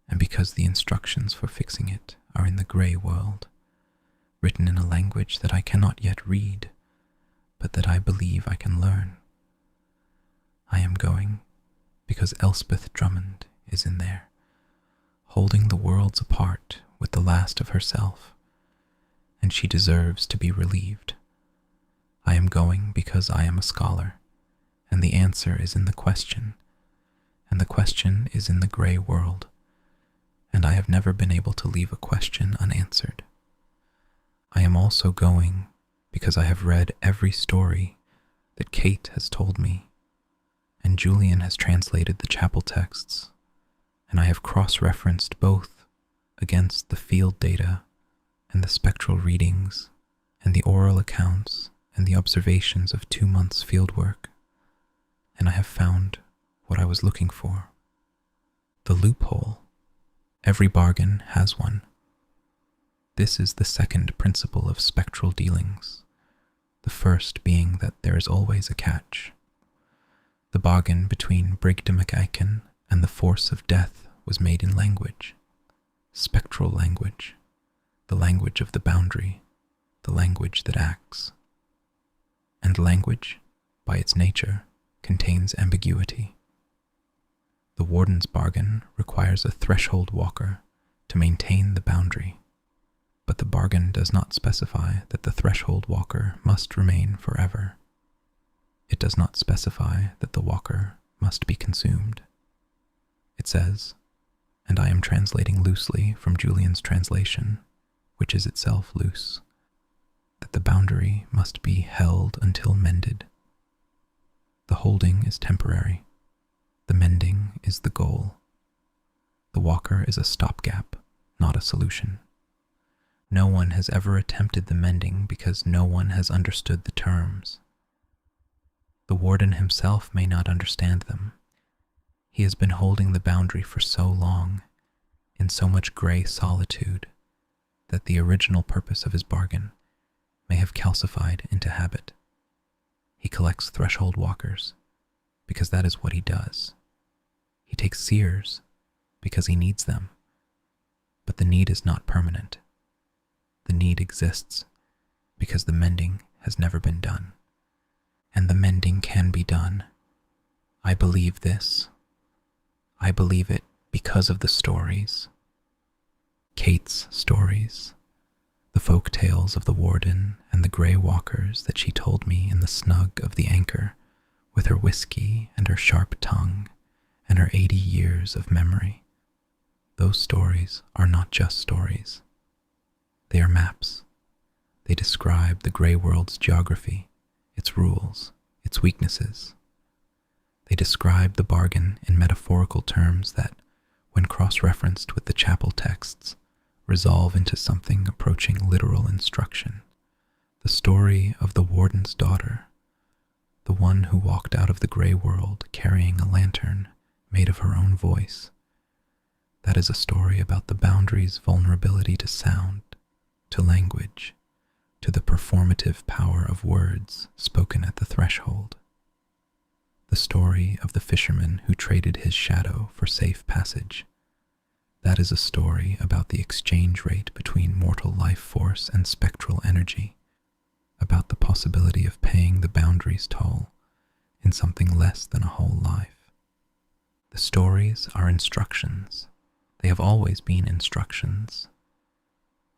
and because the instructions for fixing it are in the gray world, written in a language that I cannot yet read, but that I believe I can learn. I am going because Elspeth Drummond is in there, holding the worlds apart with the last of herself, and she deserves to be relieved. I am going because I am a scholar, and the answer is in the question, and the question is in the gray world, and I have never been able to leave a question unanswered. I am also going because I have read every story that Kate has told me, and Julian has translated the chapel texts, and I have cross-referenced both against the field data and the spectral readings and the oral accounts and the observations of 2 months' fieldwork, and I have found what I was looking for. The loophole. Every bargain has one. This is the second principle of spectral dealings, the first being that there is always a catch. The bargain between Brigda MacAiken and the force of death was made in language, spectral language, the language of the boundary, the language that acts. And language, by its nature, contains ambiguity. The Warden's bargain requires a threshold walker to maintain the boundary, but the bargain does not specify that the threshold walker must remain forever. It does not specify that the walker must be consumed. It says, and I am translating loosely from Julian's translation, which is itself loose, that the boundary must be held until mended. The holding is temporary. The mending is the goal. The walker is a stopgap, not a solution. No one has ever attempted the mending because no one has understood the terms. The Warden himself may not understand them. He has been holding the boundary for so long, in so much gray solitude, that the original purpose of his bargain may have calcified into habit. He collects threshold walkers, because that is what he does. He takes seers, because he needs them. But the need is not permanent. The need exists, because the mending has never been done. And the mending can be done. I believe this. I believe it because of the stories. Kate's stories. The folk tales of the Warden and the grey walkers that she told me in the snug of the anchor, with her whiskey and her sharp tongue and her 80 years of memory. Those stories are not just stories. They are maps. They describe the grey world's geography, its rules, its weaknesses. They describe the bargain in metaphorical terms that, when cross-referenced with the chapel texts, resolve into something approaching literal instruction. The story of the Warden's daughter, the one who walked out of the grey world carrying a lantern made of her own voice. That is a story about the boundary's vulnerability to sound, to language, to the performative power of words spoken at the threshold. The story of the fisherman who traded his shadow for safe passage. That is a story about the exchange rate between mortal life force and spectral energy, about the possibility of paying the boundary's toll in something less than a whole life. The stories are instructions. They have always been instructions.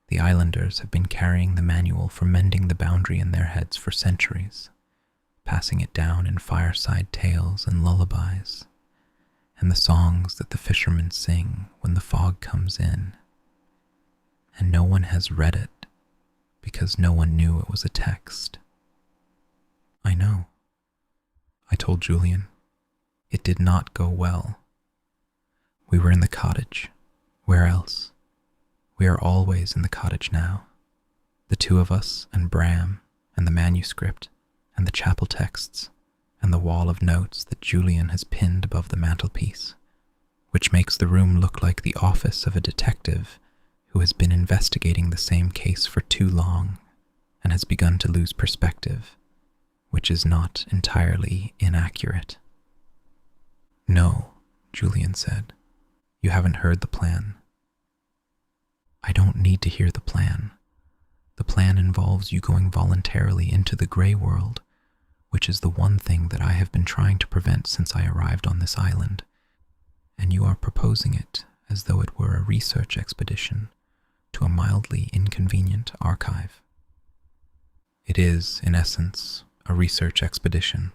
The islanders have been carrying the manual for mending the boundary in their heads for centuries, passing it down in fireside tales and lullabies, and the songs that the fishermen sing when the fog comes in. And no one has read it because no one knew it was a text. I know, I told Julian. It did not go well. We were in the cottage. Where else? We are always in the cottage now. The two of us and Bram and the manuscript and the chapel texts and the wall of notes that Julian has pinned above the mantelpiece, which makes the room look like the office of a detective who has been investigating the same case for too long and has begun to lose perspective, which is not entirely inaccurate. No, Julian said. You haven't heard the plan. I don't need to hear the plan. The plan involves you going voluntarily into the gray world, which is the one thing that I have been trying to prevent since I arrived on this island, and you are proposing it as though it were a research expedition to a mildly inconvenient archive. It is, in essence, a research expedition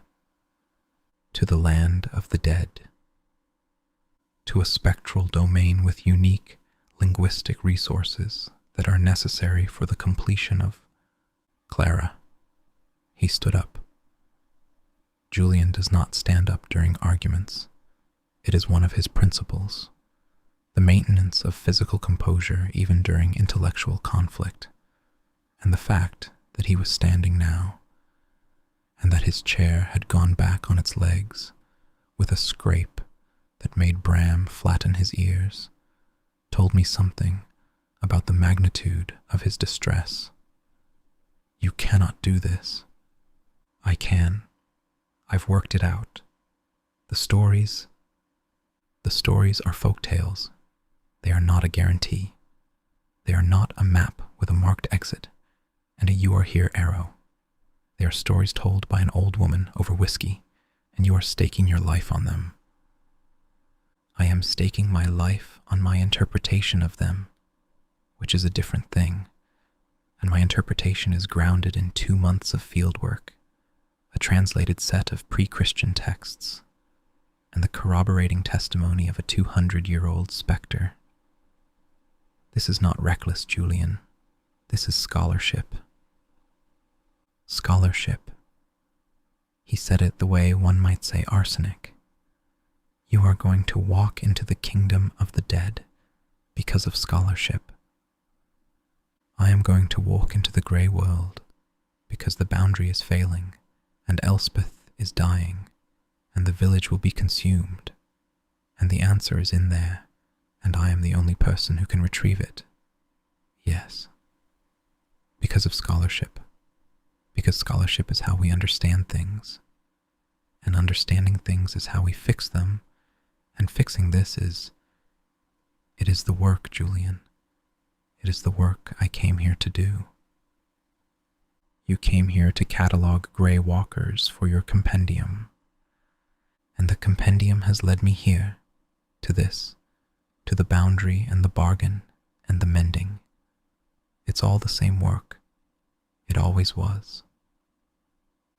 to the land of the dead, to a spectral domain with unique linguistic resources that are necessary for the completion of Clara. He stood up. Julian does not stand up during arguments. It is one of his principles, the maintenance of physical composure even during intellectual conflict, and the fact that he was standing now, and that his chair had gone back on its legs with a scrape that made Bram flatten his ears, told me something about the magnitude of his distress. You cannot do this. I can. I've worked it out. The stories are folk tales. They are not a guarantee. They are not a map with a marked exit and a "you are here" arrow. They are stories told by an old woman over whiskey, and you are staking your life on them. I am staking my life on my interpretation of them, which is a different thing, and my interpretation is grounded in 2 months of fieldwork, a translated set of pre-Christian texts, and the corroborating testimony of a 200-year-old spectre. This is not reckless, Julian. This is scholarship. Scholarship. He said it the way one might say arsenic. You are going to walk into the kingdom of the dead because of scholarship. I am going to walk into the grey world because the boundary is failing, and Elspeth is dying, and the village will be consumed, and the answer is in there, and I am the only person who can retrieve it. Yes. Because of scholarship. Because scholarship is how we understand things, and understanding things is how we fix them, and fixing this it is the work, Julian. It is the work I came here to do. You came here to catalog grey walkers for your compendium, and the compendium has led me here, to this, to the boundary and the bargain and the mending. It's all the same work. It always was.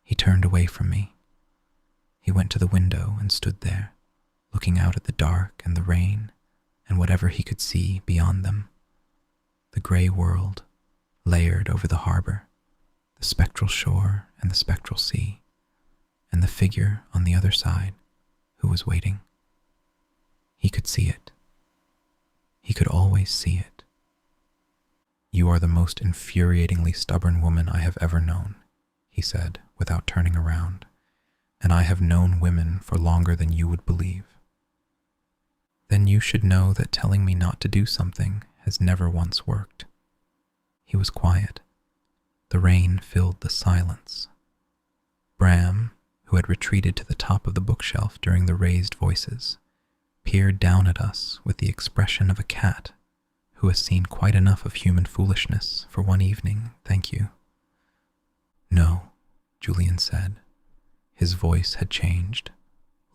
He turned away from me. He went to the window and stood there, looking out at the dark and the rain and whatever he could see beyond them. The grey world, layered over the harbour, the spectral shore and the spectral sea, and the figure on the other side who was waiting. He could see it. He could always see it. You are the most infuriatingly stubborn woman I have ever known, he said without turning around, and I have known women for longer than you would believe. Then you should know that telling me not to do something has never once worked. He was quiet. The rain filled the silence. Bram, who had retreated to the top of the bookshelf during the raised voices, peered down at us with the expression of a cat who has seen quite enough of human foolishness for one evening, thank you. No, Julian said. His voice had changed.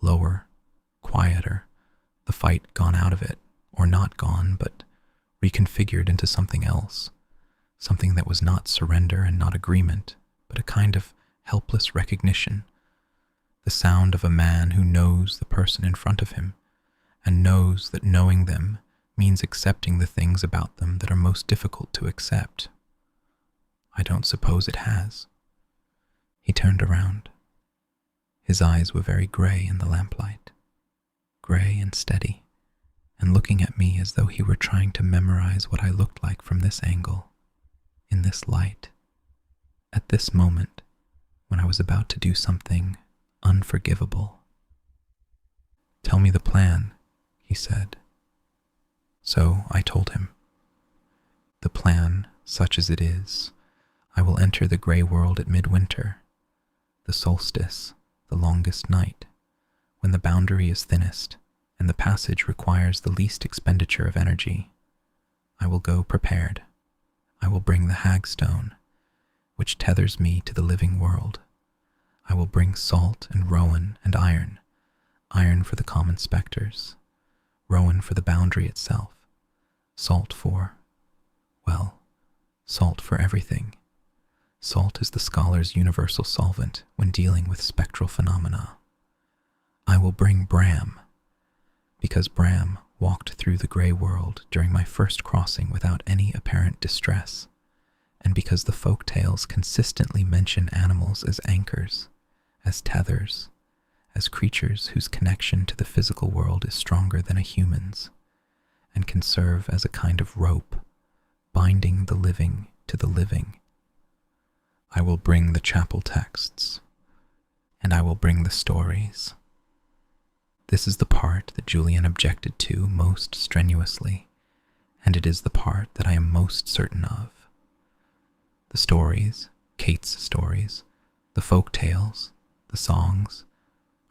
Lower, quieter, the fight gone out of it, or not gone, but reconfigured into something else, something that was not surrender and not agreement, but a kind of helpless recognition, the sound of a man who knows the person in front of him, and knows that knowing them means accepting the things about them that are most difficult to accept. I don't suppose it has. He turned around. His eyes were very grey in the lamplight, grey and steady, and looking at me as though he were trying to memorize what I looked like from this angle, in this light, at this moment when I was about to do something unforgivable. Tell me the plan, he said. So I told him. The plan, such as it is, I will enter the grey world at midwinter, the solstice, the longest night, when the boundary is thinnest and the passage requires the least expenditure of energy. I will go prepared. I will bring the hagstone, which tethers me to the living world. I will bring salt and rowan and iron for the common spectres, rowan for the boundary itself, salt for, well, salt for everything. Salt is the scholar's universal solvent when dealing with spectral phenomena. I will bring Bram, because Bram walked through the grey world during my first crossing without any apparent distress, and because the folk tales consistently mention animals as anchors, as tethers, as creatures whose connection to the physical world is stronger than a human's, and can serve as a kind of rope, binding the living to the living. I will bring the chapel texts, and I will bring the stories. This is the part that Julian objected to most strenuously, and it is the part that I am most certain of. The stories, Kate's stories, the folk tales, the songs,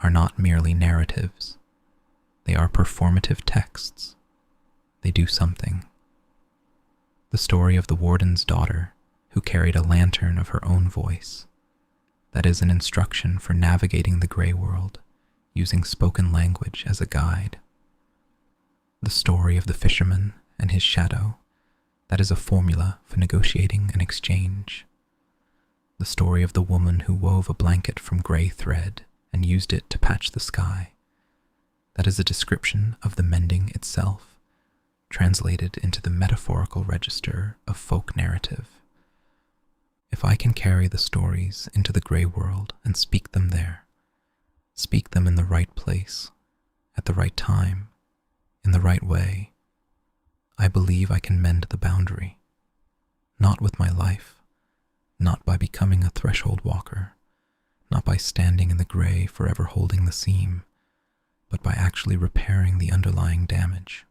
are not merely narratives. They are performative texts. They do something. The story of the Warden's daughter, who carried a lantern of her own voice. That is an instruction for navigating the grey world, using spoken language as a guide. The story of the fisherman and his shadow. That is a formula for negotiating an exchange. The story of the woman who wove a blanket from grey thread and used it to patch the sky. That is a description of the mending itself, translated into the metaphorical register of folk narrative. If I can carry the stories into the grey world and speak them there, speak them in the right place, at the right time, in the right way, I believe I can mend the boundary, not with my life, not by becoming a threshold walker, not by standing in the grey forever holding the seam, but by actually repairing the underlying damage.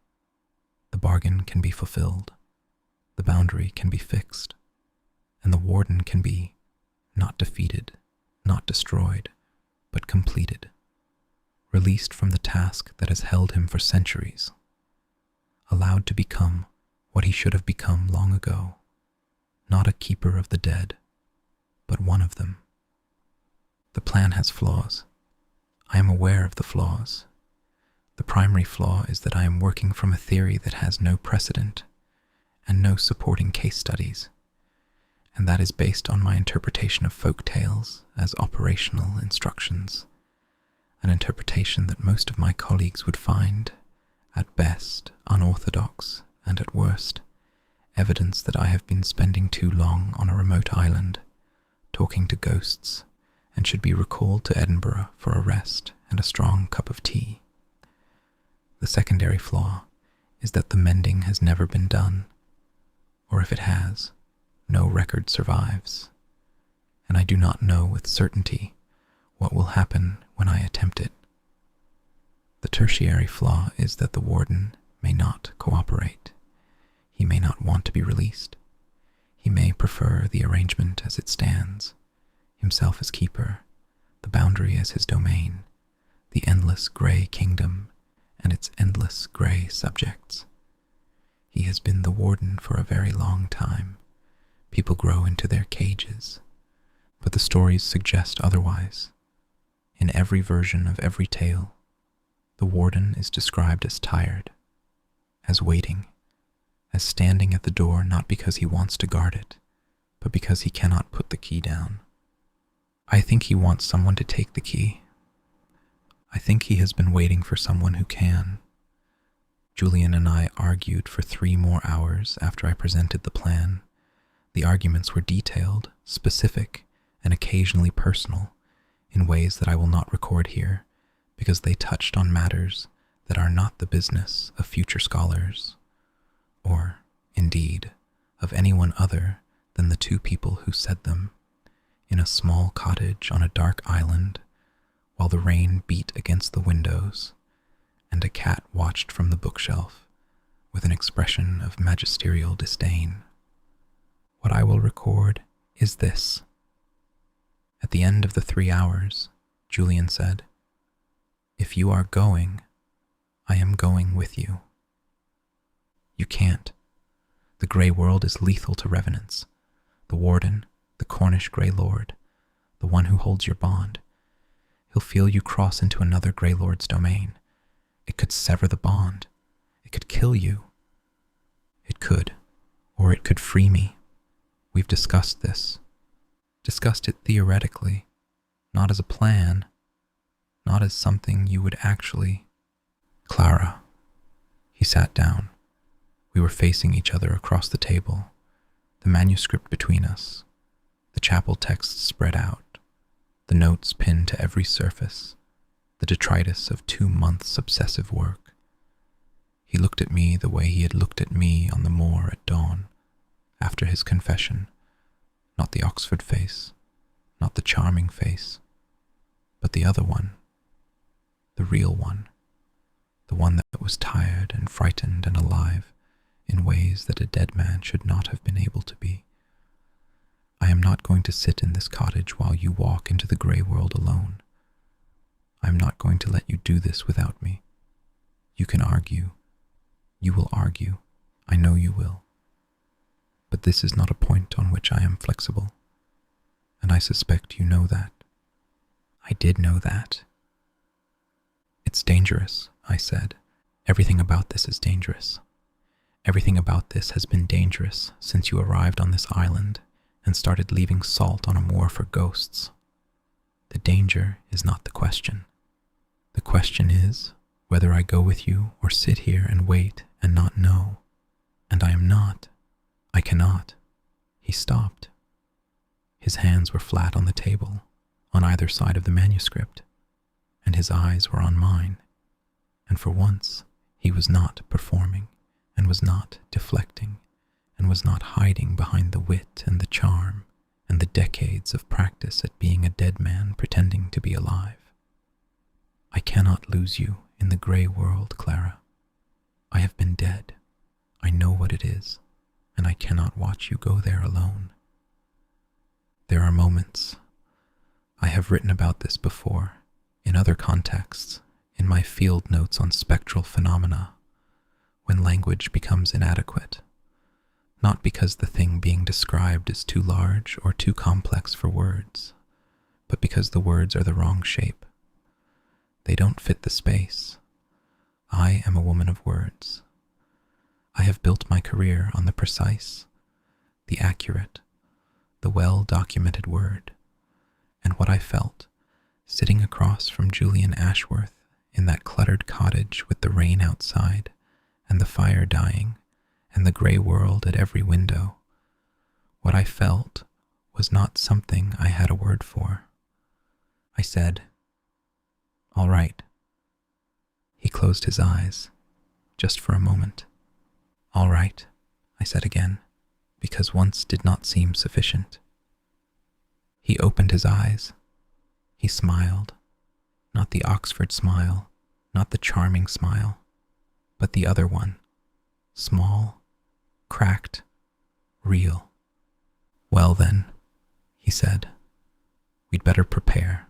The bargain can be fulfilled, the boundary can be fixed, and the Warden can be not defeated, not destroyed, but completed, released from the task that has held him for centuries, allowed to become what he should have become long ago, not a keeper of the dead, but one of them. The plan has flaws. I am aware of the flaws. The primary flaw is that I am working from a theory that has no precedent and no supporting case studies, and that is based on my interpretation of folk tales as operational instructions, an interpretation that most of my colleagues would find, at best, unorthodox, and at worst, evidence that I have been spending too long on a remote island, talking to ghosts, and should be recalled to Edinburgh for a rest and a strong cup of tea. The secondary flaw is that the mending has never been done, or if it has, no record survives, and I do not know with certainty what will happen when I attempt it. The tertiary flaw is that the Warden may not cooperate. He may not want to be released. He may prefer the arrangement as it stands, himself as keeper, the boundary as his domain, the endless grey kingdom and its endless grey subjects. He has been the warden for a very long time. People grow into their cages, but the stories suggest otherwise. In every version of every tale, the warden is described as tired, as waiting, as standing at the door not because he wants to guard it, but because he cannot put the key down. I think he wants someone to take the key. I think he has been waiting for someone who can. Julian and I argued for 3 more hours after I presented the plan. The arguments were detailed, specific, and occasionally personal, in ways that I will not record here, because they touched on matters that are not the business of future scholars, or, indeed, of anyone other than the 2 people who said them, in a small cottage on a dark island, while the rain beat against the windows, and a cat watched from the bookshelf with an expression of magisterial disdain. What I will record is this. At the end of the 3 hours, Julian said, "If you are going, I am going with you." You can't. The grey world is lethal to revenants. The warden, the Cornish Grey Lord, the one who holds your bond. He'll feel you cross into another Grey Lord's domain. It could sever the bond. It could kill you. It could, or it could free me. We've discussed this. Discussed it theoretically, not as a plan, not as something you would actually... Clara. He sat down. We were facing each other across the table, the manuscript between us, the chapel texts spread out, the notes pinned to every surface, the detritus of 2 months' obsessive work. He looked at me the way he had looked at me on the moor at dawn, after his confession, not the Oxford face, not the charming face, but the other one, the real one, the one that was tired and frightened and alive in ways that a dead man should not have been able to be. I am not going to sit in this cottage while you walk into the grey world alone. I am not going to let you do this without me. You can argue. You will argue. I know you will. But this is not a point on which I am flexible, and I suspect you know that. I did know that. It's dangerous, I said. Everything about this is dangerous. Everything about this has been dangerous since you arrived on this island and started leaving salt on a moor for ghosts. The danger is not the question. The question is whether I go with you or sit here and wait and not know. And I am not. I cannot. He stopped. His hands were flat on the table, on either side of the manuscript, and his eyes were on mine. And for once, he was not performing, and was not deflecting, and was not hiding behind the wit and the charm and the decades of practice at being a dead man pretending to be alive. I cannot lose you in the grey world, Clara. I have been dead. I know what it is, and I cannot watch you go there alone. There are moments. I have written about this before, in other contexts, in my field notes on spectral phenomena, when language becomes inadequate, not because the thing being described is too large or too complex for words, but because the words are the wrong shape. They don't fit the space. I am a woman of words. I have built my career on the precise, the accurate, the well-documented word, and what I felt, sitting across from Julian Ashworth in that cluttered cottage with the rain outside and the fire dying and the grey world at every window, what I felt was not something I had a word for. I said, "All right." He closed his eyes, just for a moment. "All right," I said again, because once did not seem sufficient. He opened his eyes. He smiled, not the Oxford smile, not the charming smile, but the other one, small, cracked, real. "Well then," he said, "we'd better prepare.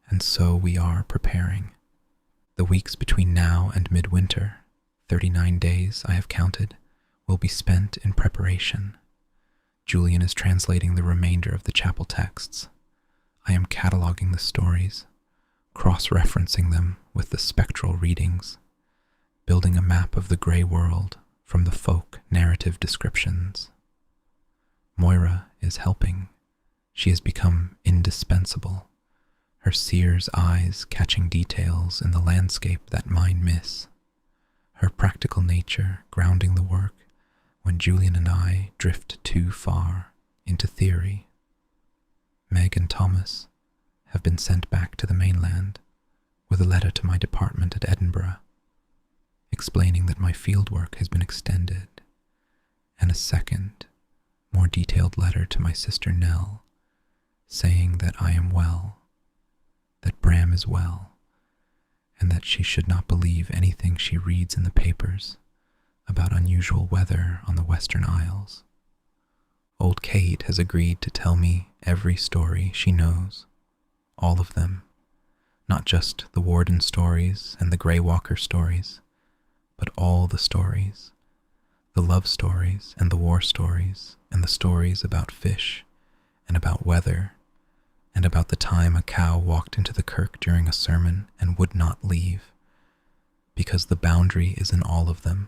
And so we are preparing. The weeks between now and midwinter, 39 days I have counted, will be spent in preparation. Julian is translating the remainder of the chapel texts. I am cataloging the stories, cross-referencing them with the spectral readings, building a map of the grey world from the folk narrative descriptions. Moira is helping. She has become indispensable, her seer's eyes catching details in the landscape that mine miss, her practical nature grounding the work when Julian and I drift too far into theory. Meg and Thomas have been sent back to the mainland with a letter to my department at Edinburgh, explaining that my fieldwork has been extended, and a second, more detailed letter to my sister Nell, saying that I am well, that Bram is well, and that she should not believe anything she reads in the papers about unusual weather on the Western Isles. Old Kate has agreed to tell me every story she knows, all of them, not just the Warden stories and the Grey Walker stories, but all the stories, the love stories and the war stories and the stories about fish and about weather and about the time a cow walked into the kirk during a sermon and would not leave, because the boundary is in all of them,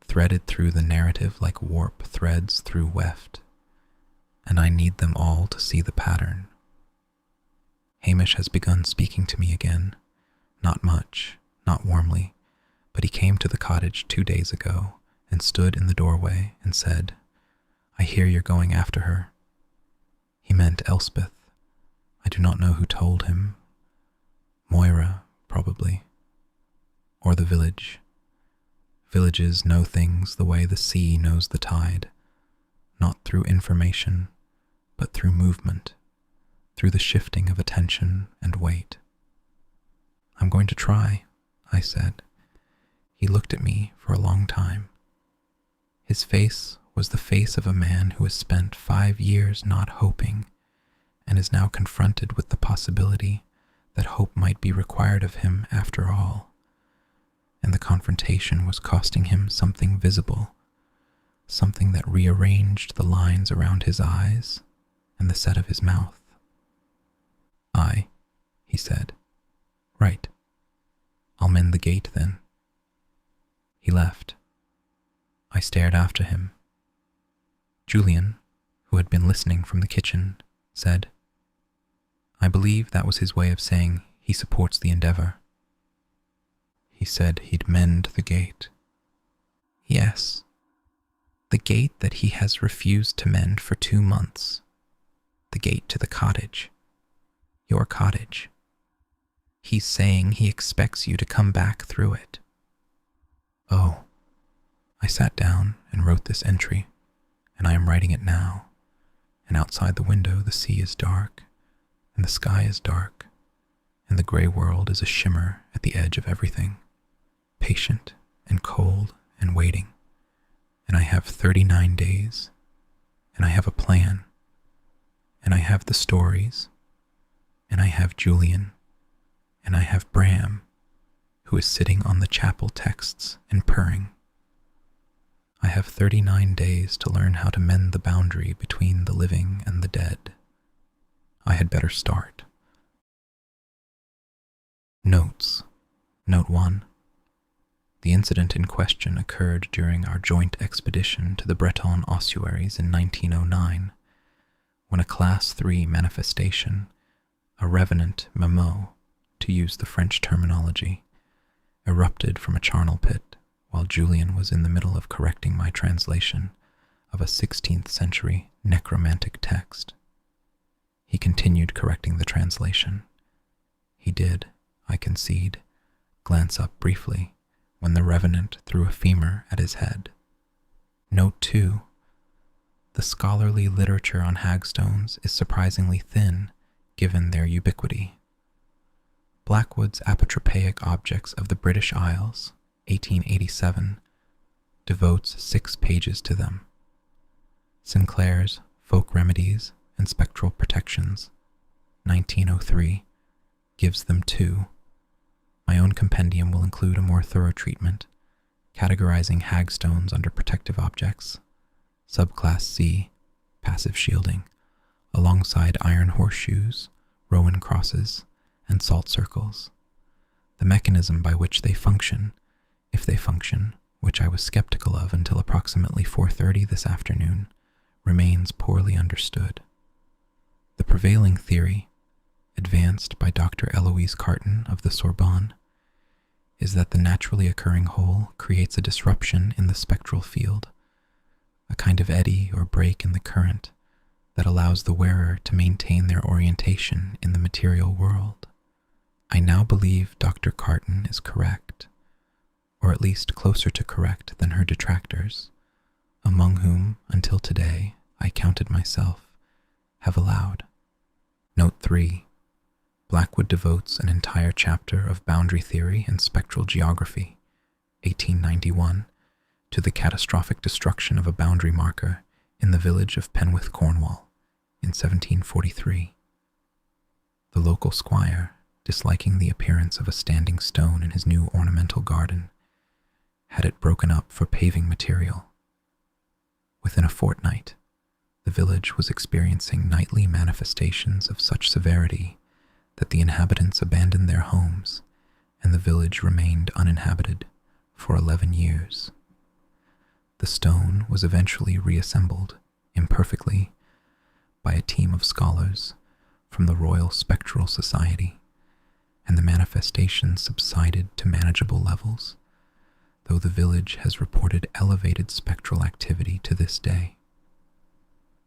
threaded through the narrative like warp threads through weft, and I need them all to see the pattern. Hamish has begun speaking to me again, not much, not warmly, but he came to the cottage 2 days ago and stood in the doorway and said, "I hear you're going after her." He meant Elspeth. I do not know who told him. Moira, probably. Or the village. Villages know things the way the sea knows the tide, not through information, but through movement, through the shifting of attention and weight. "I'm going to try," I said. He looked at me for a long time. His face was the face of a man who has spent 5 years not hoping and is now confronted with the possibility that hope might be required of him after all. And the confrontation was costing him something visible, something that rearranged the lines around his eyes and the set of his mouth. "Aye," he said. "Right. I'll mend the gate then." He left. I stared after him. Julian, who had been listening from the kitchen, said, "I believe that was his way of saying he supports the endeavor." He said he'd mend the gate. Yes, the gate that he has refused to mend for 2 months. The gate to the cottage. Your cottage. He's saying he expects you to come back through it. Oh. I sat down and wrote this entry, and I am writing it now, and outside the window the sea is dark, and the sky is dark, and the grey world is a shimmer at the edge of everything, patient and cold and waiting, and I have 39 days, and I have a plan, and I have the stories, and I have Julian, and I have Bram, who is sitting on the chapel texts and purring. I have 39 days to learn how to mend the boundary between the living and the dead. I had better start. Notes. Note 1. The incident in question occurred during our joint expedition to the Breton ossuaries in 1909, when a Class 3 manifestation, a revenant memo, to use the French terminology, erupted from a charnel pit while Julian was in the middle of correcting my translation of a 16th century necromantic text. He continued correcting the translation. He did, I concede, glance up briefly when the revenant threw a femur at his head. Note 2. The scholarly literature on hagstones is surprisingly thin, given their ubiquity. Blackwood's Apotropaic Objects of the British Isles, 1887, devotes 6 pages to them. Sinclair's Folk Remedies and Spectral Protections, 1903, gives them two. My own compendium will include a more thorough treatment, categorizing hagstones under protective objects, subclass C, passive shielding, alongside iron horseshoes, Rowan crosses, and salt circles. The mechanism by which they function, if they function, which I was skeptical of until approximately 4:30 this afternoon, remains poorly understood. The prevailing theory, advanced by Dr. Eloise Carton of the Sorbonne, is that the naturally occurring hole creates a disruption in the spectral field, a kind of eddy or break in the current that allows the wearer to maintain their orientation in the material world. I now believe Dr. Carton is correct, or at least closer to correct than her detractors, among whom, until today, I counted myself, have allowed. Note 3. Blackwood devotes an entire chapter of boundary theory and spectral geography, 1891, to the catastrophic destruction of a boundary marker in the village of Penwith, Cornwall, in 1743. The local squire, disliking the appearance of a standing stone in his new ornamental garden, had it broken up for paving material. Within a fortnight, the village was experiencing nightly manifestations of such severity that the inhabitants abandoned their homes, and the village remained uninhabited for 11 years. The stone was eventually reassembled, imperfectly, by a team of scholars from the Royal Spectral Society, and the manifestations subsided to manageable levels, though the village has reported elevated spectral activity to this day.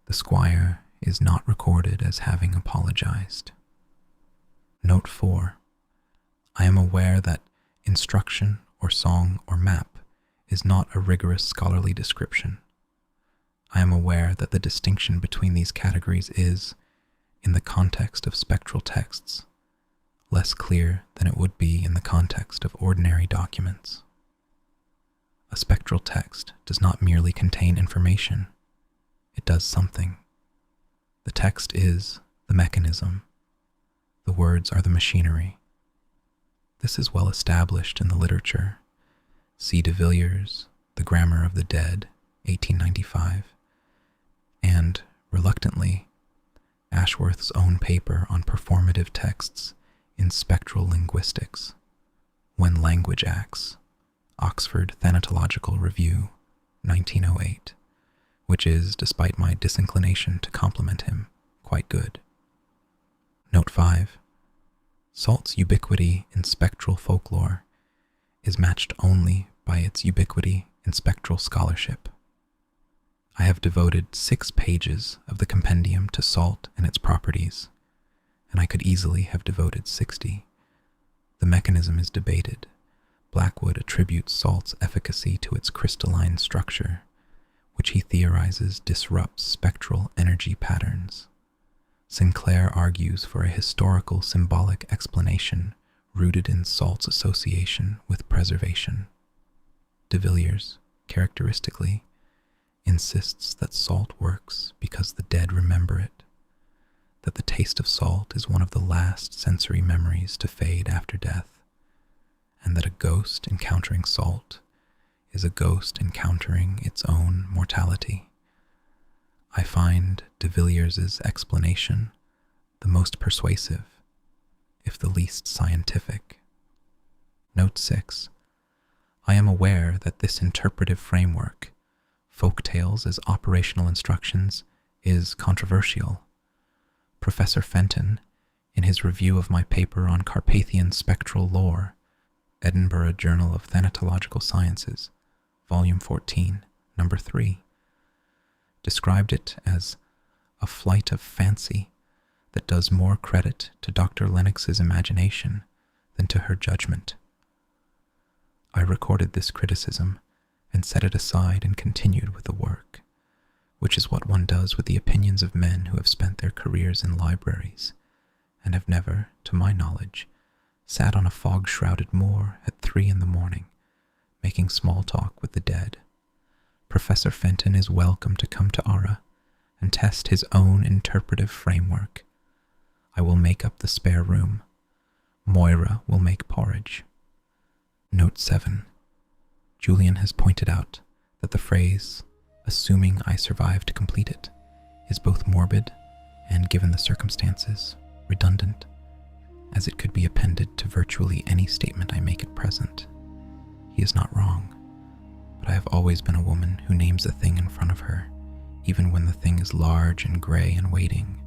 The squire is not recorded as having apologized. Note 4. I am aware that instruction or song or map is not a rigorous scholarly description. I am aware that the distinction between these categories is, in the context of spectral texts, less clear than it would be in the context of ordinary documents. A spectral text does not merely contain information, it does something. The text is the mechanism. The words are the machinery. This is well established in the literature. See de Villiers, The Grammar of the Dead, 1895, and, reluctantly, Ashworth's own paper on performative texts in spectral linguistics, When Language Acts, Oxford Thanatological Review, 1908, which is, despite my disinclination to compliment him, quite good. Note 5. Salt's ubiquity in spectral folklore is matched only by its ubiquity in spectral scholarship. I have devoted 6 pages of the compendium to salt and its properties, and I could easily have devoted 60. The mechanism is debated. Blackwood attributes salt's efficacy to its crystalline structure, which he theorizes disrupts spectral energy patterns. Sinclair argues for a historical symbolic explanation rooted in salt's association with preservation. De Villiers, characteristically, insists that salt works because the dead remember it, that the taste of salt is one of the last sensory memories to fade after death, and that a ghost encountering salt is a ghost encountering its own mortality. I find de Villiers' explanation the most persuasive, if the least scientific. Note 6. I am aware that this interpretive framework, folk tales as operational instructions, is controversial. Professor Fenton, in his review of my paper on Carpathian spectral lore, Edinburgh Journal of Thanatological Sciences, Volume 14, Number 3, described it as a flight of fancy that does more credit to Dr. Lennox's imagination than to her judgment. I recorded this criticism and set it aside and continued with the work, which is what one does with the opinions of men who have spent their careers in libraries and have never, to my knowledge, sat on a fog-shrouded moor at 3 a.m, making small talk with the dead. Professor Fenton is welcome to come to Ara and test his own interpretive framework. I will make up the spare room. Moira will make porridge. Note 7. Julian has pointed out that the phrase, assuming I survive to complete it, is both morbid and, given the circumstances, redundant, as it could be appended to virtually any statement I make at present. He is not wrong, but I have always been a woman who names a thing in front of her, even when the thing is large and gray and waiting.